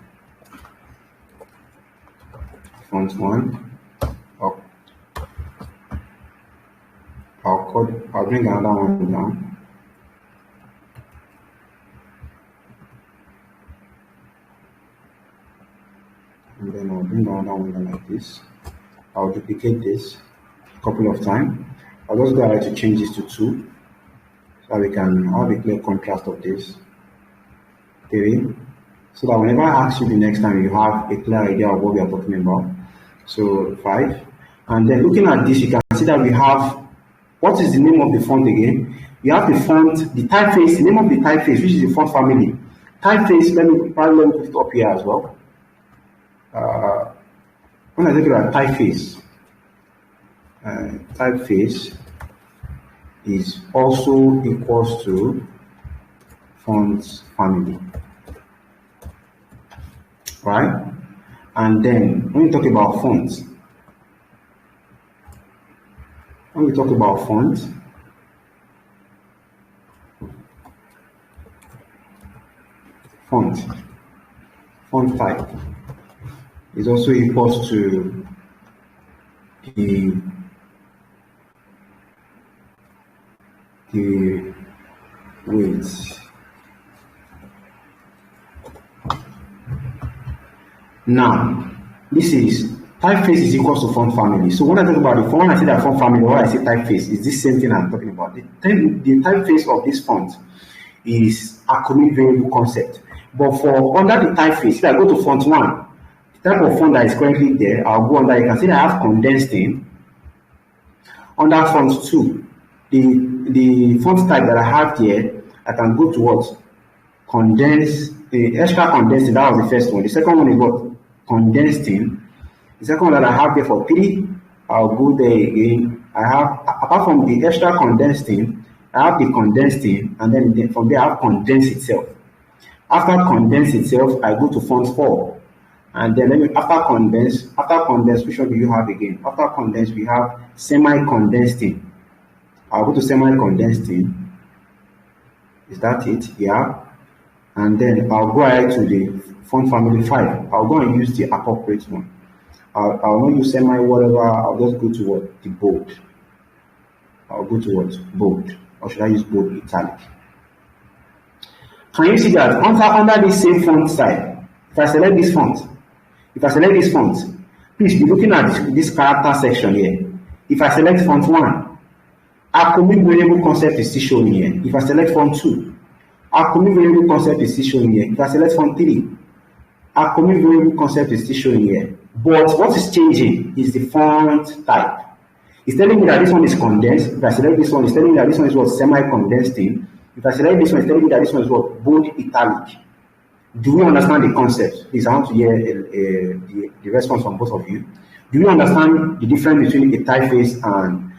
Font 1. I'll bring another one down. And then I'll bring another one down like this. I'll duplicate this a couple of times. I'll just go ahead to change this to 2, so we can have a clear contrast of this. 3, so that whenever I ask you the next time, you have a clear idea of what we are talking about. So 5, and then looking at this, you can see that we have, what is the name of the font again? We have the font, the typeface, the name of the typeface, which is the font family. Typeface, let me put it up here as well. When I think about typeface, typeface is also equals to font family, right? And then when we talk about fonts, font type is also equals to the weight. Now, this is typeface is equals to font family. So when I talk about the font, when I say that font family, when I say typeface, is this same thing I'm talking about. The typeface of this font is Acome variable concept. But for under the typeface, if I go to font 1, the type of font that is currently there, I'll go under, you can see that I have condensing. Under font 2, the font type that I have here, I can go to what? Condense, the extra condensing, that was the first one. The second one is what? Condensing. The second one that I have here for 3, I'll go there again. I have, apart from the extra condensing, I have the condensing, and then from there I have condense itself. After condense itself, I go to font 4. And then after condense, which one do you have again? After condense, we have semi-condensing. I'll go to semi-condensing. Is that it? Yeah. And then I'll go ahead to the font family 5. I'll go and use the appropriate one. I'll not use semi whatever. I'll just go to what? The bold. I'll go to what? Bold. Or should I use bold italic? Can you see that under this same font style, if I select this font, please be looking at this character section here. If I select font 1, our commit variable concept is still showing here. If I select font 2, our commit variable concept is still showing here. If I select font 3, our commit variable concept is still showing here. But what is changing is the font type. It's telling me that this one is condensed. If I select this one, it's telling me that this one is what semi-condensed thing. If I select this one, it's telling me that this one is what bold italic. Do we understand the concept? Please, I want to hear the response from both of you. Do you understand the difference between a typeface and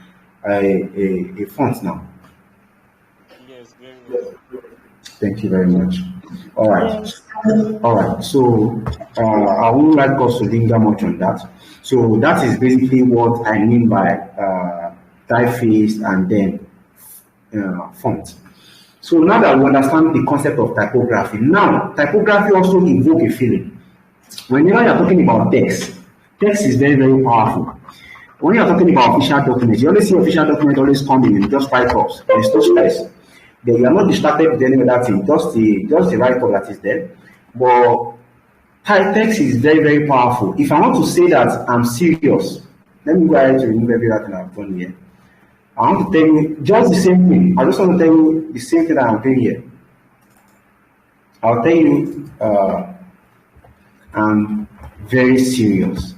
a font now? Yes, very well. Thank you very much. All right. Yes. All right. So I wouldn't like us to linger much on that. So that is basically what I mean by typeface and then font. So now that we understand the concept of typography, now typography also evokes a feeling. Whenever you're talking about text, text is very, very powerful. When you're talking about official documents, you always see official documents always coming in just write-ups. There's no stress. You are not distracted with any other thing, just the write-up that is there. But text is very, very powerful. If I want to say that I'm serious, let me go ahead to remove everything I've done here. I want to tell you just the same thing. I just want to tell you the same thing that I'm doing here. I'll tell you I'm very serious.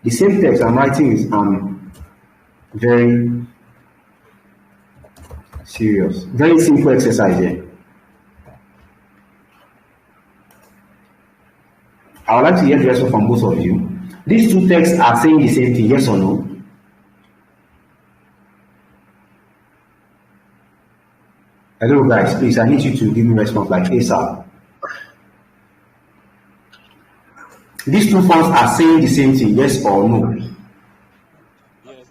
The same text I'm writing is I'm very serious. Very simple exercise here. I would like to hear the response from both of you. These two texts are saying the same thing, yes or no? Hello guys, please, I need you to give me a response like ASAP. These two fonts are saying the same thing, yes or no? Yes.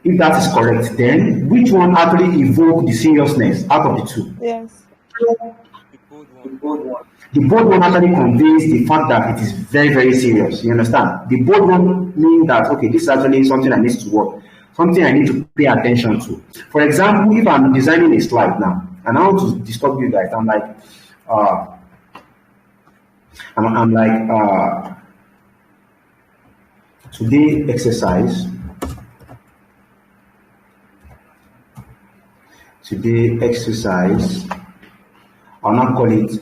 If that is correct, then which one actually evokes the seriousness out of the two? Yes. The bold one. The bold one actually conveys the fact that it is very, very serious. You understand? The bold one means that, okay, this is actually something I need to work, something I need to pay attention to. For example, if I'm designing a slide now, and I want to disturb you guys, I'm like, today exercise. I'll not call it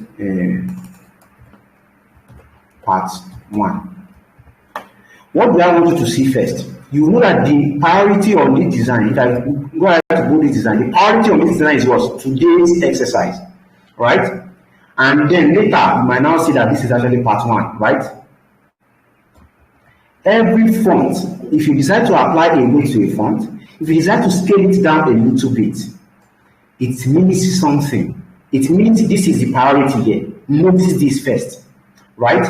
part 1. What do I want you to see first? You know that the priority on this design, if I go ahead to do this design, the priority on this design is what? Today's exercise, right? And then later, you might now see that this is actually part 1, right? Every font, if you decide to apply a weight to a font, if you decide to scale it down a little bit, it means something. It means this is the priority here. Notice this first, right?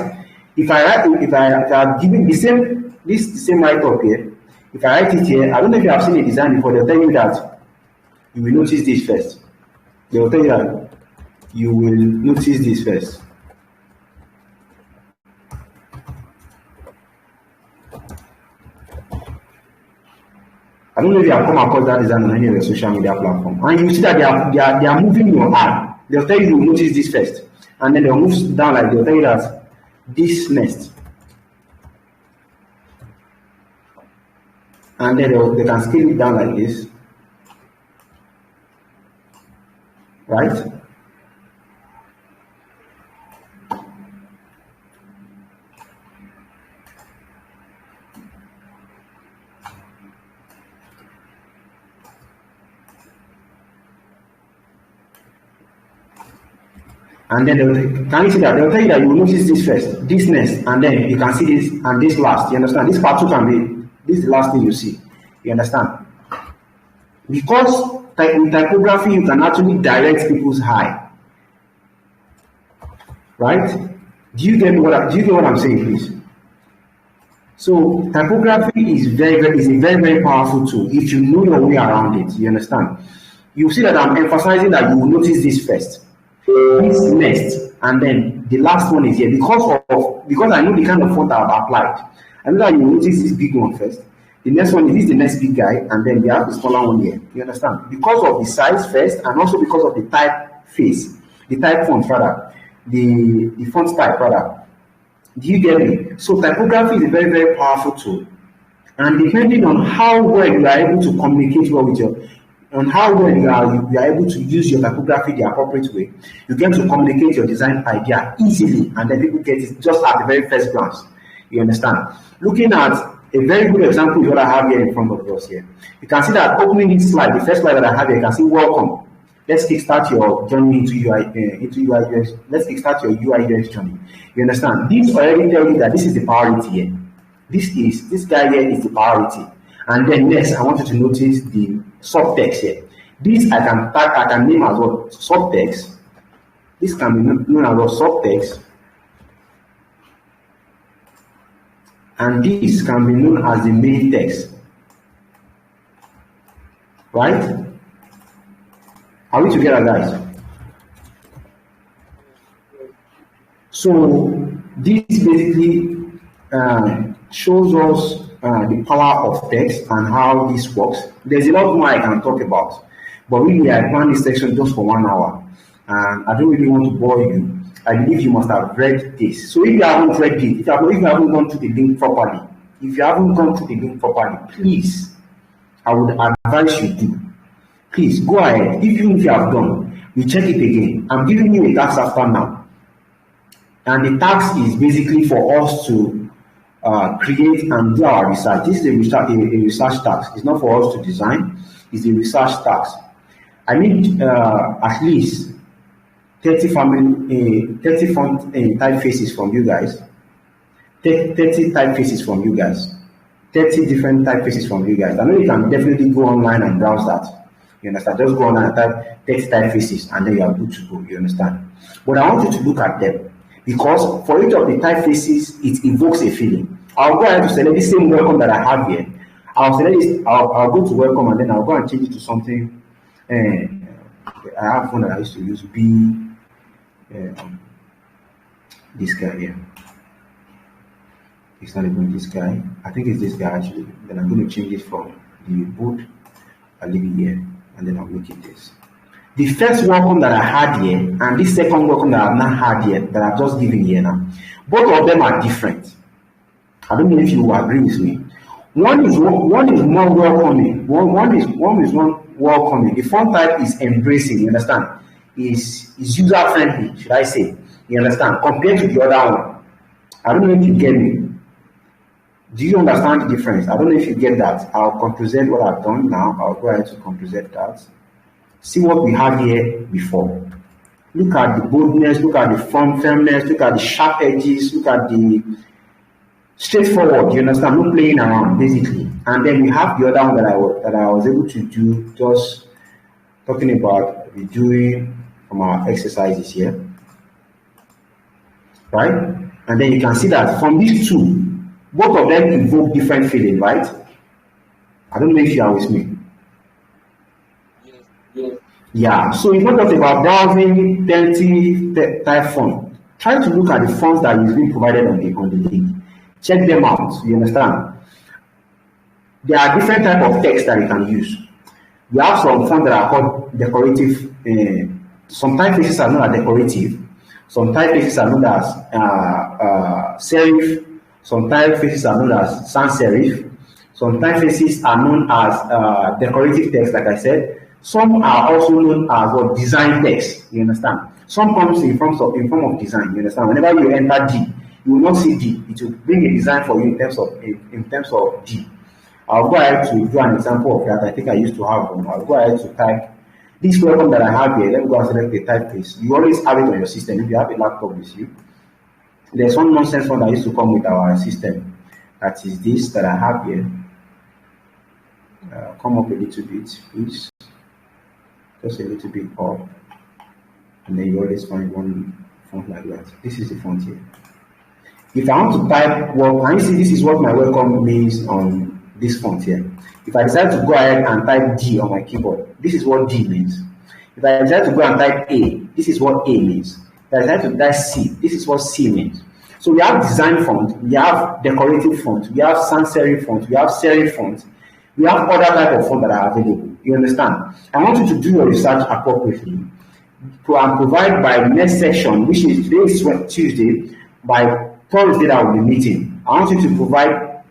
If I'm giving the same write-up here, if I write it here, I don't know if you have seen a design before, they'll tell you that you will notice this first. They will tell you that you will notice this first. I don't know if you have come across that design on any of the social media platform. And you see that they are moving your arm. They'll tell you notice this first. And then they'll move down like they'll tell you that this next. And then they can scale it down like this. Right? And then can you see that they'll tell you that you will notice this first, this next, and then you can see this and this last. You understand? This part 2 can be this is the last thing you see. You understand? Because in typography you can actually direct people's eye. Right? Do you get what I'm saying, please? So typography is a very, very powerful tool if you know your way around it. You understand? You see that I'm emphasizing that you will notice this first. This next, and then the last one is here because I know the kind of font I've applied. I know that you notice this big one first. The next one is the next big guy, and then we have the smaller one here. You understand? Because of the size first, and also because of the typeface. the type font rather, the font type rather. Do you get me? So typography is a very, very powerful tool. And depending on how well you are able to communicate well with your, on how well you are able to use your typography the appropriate way, you get to communicate your design idea easily, and then people get it just at the very first glance. You understand? Looking at a very good example is what I have here in front of us here. You can see that opening this slide, the first slide that I have here, you can see welcome. Let's kickstart your journey into UI UX. Let's kickstart your UI UX journey. You understand? This already tells you that this is the priority here. This guy here is the priority. And then next, I want you to notice the subtext here. This I can name as well subtext. This can be known as well subtext. And this can be known as the main text. Right? Are we together, guys? So this basically shows us the power of text and how this works. There's a lot more I can talk about, but really I planned this section just for 1 hour, and I don't really want to bore you. I believe you must have read this. So if you haven't read it, if you haven't gone to the link properly, please, I would advise you to. Please go ahead. Even if you have done, you check it again. I'm giving you a task after now. And the task is basically for us to create and do our research. This is a research task. It's not for us to design. It's a research task. I need at least 30 font typefaces from you guys. 30 typefaces from you guys. 30 different typefaces from you guys. I know you can definitely go online and browse that. You understand? Just go on and type 30 typefaces and then you are good to go. You understand? But I want you to look at them, because for each of the typefaces, it evokes a feeling. I'll go ahead to select the same welcome that I have here. I'll select this, I'll go to welcome, and then I'll go and change it to something. I have one that I used to use, this guy here. It's not even this guy. I think it's this guy actually. Then I'm going to change it from the boot. I'll leave it here, and then I'll make it this. The first welcome that I had here and this second welcome that I've not had yet, that I've just given here now, both of them are different. I don't know if you will agree with me. One is more welcoming. One is welcoming. The font type is embracing. You understand? Is user friendly, should I say? You understand? Compared to the other one, I don't know if you get me. Do you understand the difference? I don't know if you get that. I'll composite what I've done now. I'll go ahead to composite that. See what we had here before. Look at the boldness, look at the firmness, look at the sharp edges, look at the straightforward, you understand, no playing around, basically. And then we have the other one that I was able to do, just talking about redoing from our exercises here. Right? And then you can see that from these two, both of them evoke different feelings, right? I don't know if you are with me. Yeah, so it's not just about browsing 30 type font. Try to look at the fonts that is being provided on the link. Check them out, you understand? There are different types of text that you can use. We have some fonts that are called decorative. Some typefaces are known as decorative. Some typefaces are known as serif. Some typefaces are known as sans serif. Some typefaces are known as decorative text, like I said. Some are also known as design text. You understand? Some comes in form of design. You understand? Whenever you enter D, you will not see D. It will bring a design for you in terms of D. I'll go ahead to do an example of that. I think I used to have one. I'll go ahead to type this welcome that I have here. Let me go and select the typeface. You always have it on your system. If you have a laptop with you, there's one nonsense one that used to come with our system. That is this that I have here. Come up a little bit, please. Just a little bit up, and then you always find one font like that. This is the font here. If I want to type, well, can you see this is what my welcome means on this font here? If I decide to go ahead and type D on my keyboard, this is what D means. If I decide to go and type A, this is what A means. If I decide to type C, this is what C means. So we have design font, we have decorative font, we have sans serif font, we have serif font, we have other type of font that are available. You understand? I want you to do your research appropriately. provide by next section, which is today is Tuesday, by Thursday that will be meeting. I want you to provide,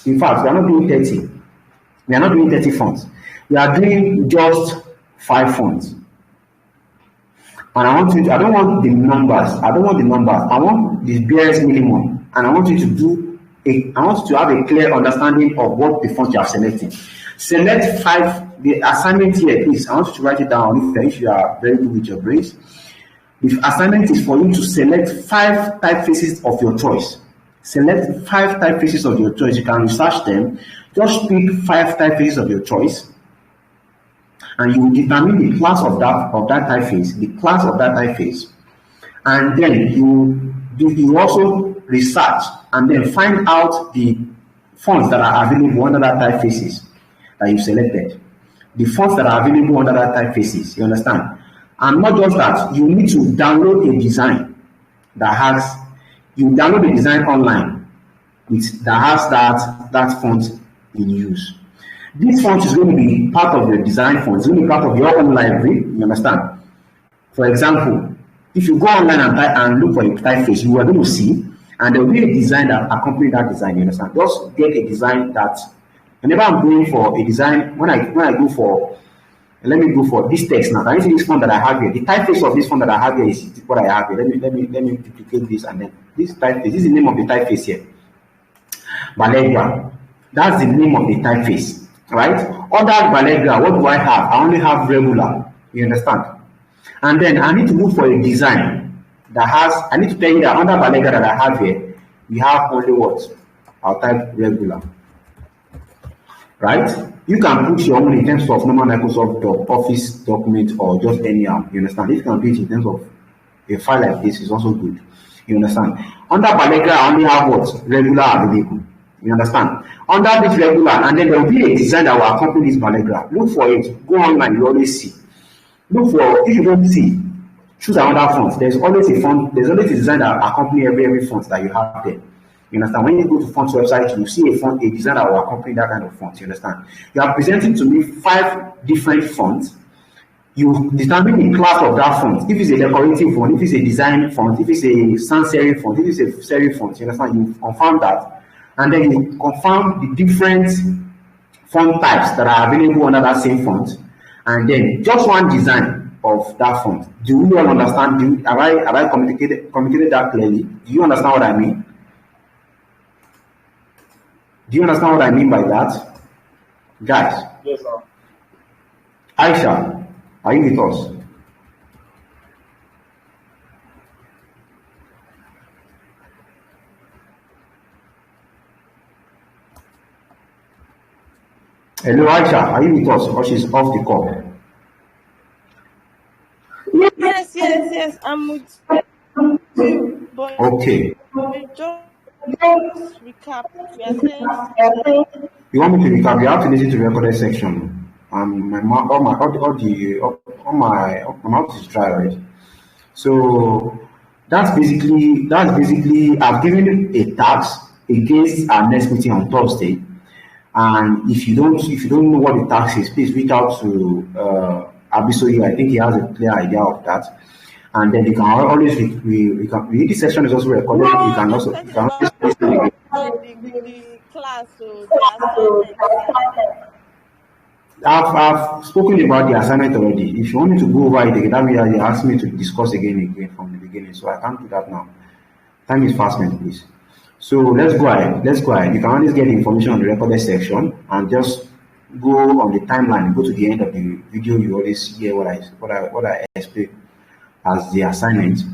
in fact, we are not doing 30. We are not doing 30 fonts. We are doing just 5 fonts. And I want you to, I don't want the numbers. I want the barest minimum. And I want you to do I want you to have a clear understanding of what the font you are selecting. Select 5. The assignment here, please. I want you to write it down if you are very good with your brains. The assignment is for you to select 5 typefaces of your choice. Select 5 typefaces of your choice. You can research them. Just pick 5 typefaces of your choice, and you will determine the class of that typeface, and then you also research and then find out the fonts that are available under that typefaces that you selected. The fonts that are available under that typefaces, you understand? And not just that, you need to download a design download a design online that has that font in use. This font is going to be part of your design font. It's going to be part of your own library. You understand? For example, if you go online and look for a typeface, you are going to see, and there will be a design that accompanies that design. You understand? Just get a design that. Whenever I'm going for a design, when I go for, let me go for this text now. Can you see this font that I have here? The typeface of this font that I have here is what I have here. Let me duplicate this, and then this typeface. This is the name of the typeface here. Valegra. That's the name of the typeface. Right? Under Valegra, what do I have? I only have regular. You understand? And then I need to look for a design that has, I need to tell you that under Valegra that I have here, we have only what? I'll type regular. Right? You can put your own in terms of normal Microsoft Office document or just anyhow. You understand? If you can do it in terms of a file like this, is also good. You understand? Under Valegra, I only have what? Regular available. You understand? Under this regular, and then there will be a design that will accompany this Valegra. Look for it. Go online, you always see. Look for, if you don't see, choose another font. There's always a font, there's always a design that accompany every font that you have there. You understand? When you go to font website, you see a design that will accompany that kind of font. You understand? You are presenting to me 5 different fonts. You determine the class of that font. If it's a decorative font, if it's a design font, if it's a sans serif font, if it's a serif font, you understand? You confirm that. And then you confirm the different font types that are available under that same font. And then just one design of that font. Do you all understand? Have I communicated that clearly? Do you understand what I mean? Do you understand what I mean by that? Guys? Yes, sir. Aisha, are you with us? Hello, Aisha, are you with us? Or she's off the call? Yes, I'm with you. But okay. Just recap. You want me to recap? You have to listen to the recorded section. My mouth is dry already. So that's basically I've given a task against our next meeting on Thursday. And if you don't know what the task is, please reach out to Abisoyi. I think he has a clear idea of that. And then you can always read this session is also recorded. You can always listen again. The class, so I've spoken about the assignment already. If you want me to go over it again, that means you asked me to discuss again from the beginning. So I can't do that now. Time is fast, man, please. So let's go ahead. You can always get the information on the recorded section and just go on the timeline, go to the end of the video. You always hear what I explain as the assignment.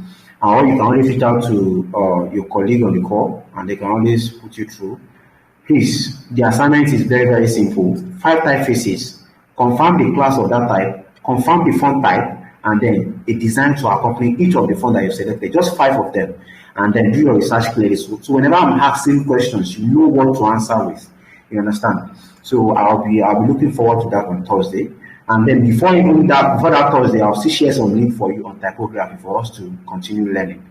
Or you can always reach out to your colleague on the call, and they can always put you through. Please, the assignment is very, very simple. 5 typefaces. Confirm the class of that type, confirm the font type, and then a design to accompany each of the font that you selected. Just 5 of them. And then do your research clearly. So whenever I'm asking questions, you know what to answer with. You understand? So I'll be looking forward to that on Thursday. And then before that Thursday, I'll still share some link for you on typography for us to continue learning.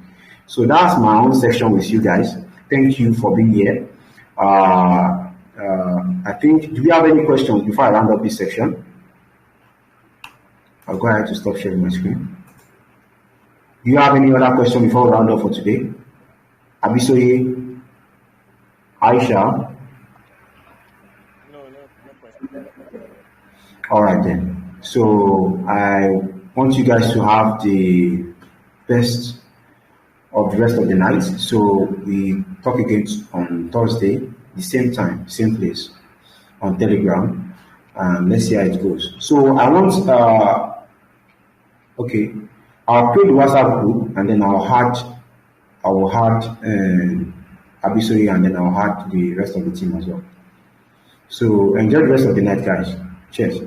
So that's my own section with you guys. Thank you for being here. I think, do we have any questions before I round up this section? I'll go ahead to stop sharing my screen. Do you have any other question before we round up for today? Abisoye, Aisha. No, no question. All right then. So I want you guys to have the best of the rest of the night. So we talk again on Thursday, the same time, same place, on Telegram. Let's see how it goes. So I want okay, I'll create the WhatsApp group and then I will add Abisoye and then I'll add the rest of the team as well. So enjoy the rest of the night, guys. Cheers.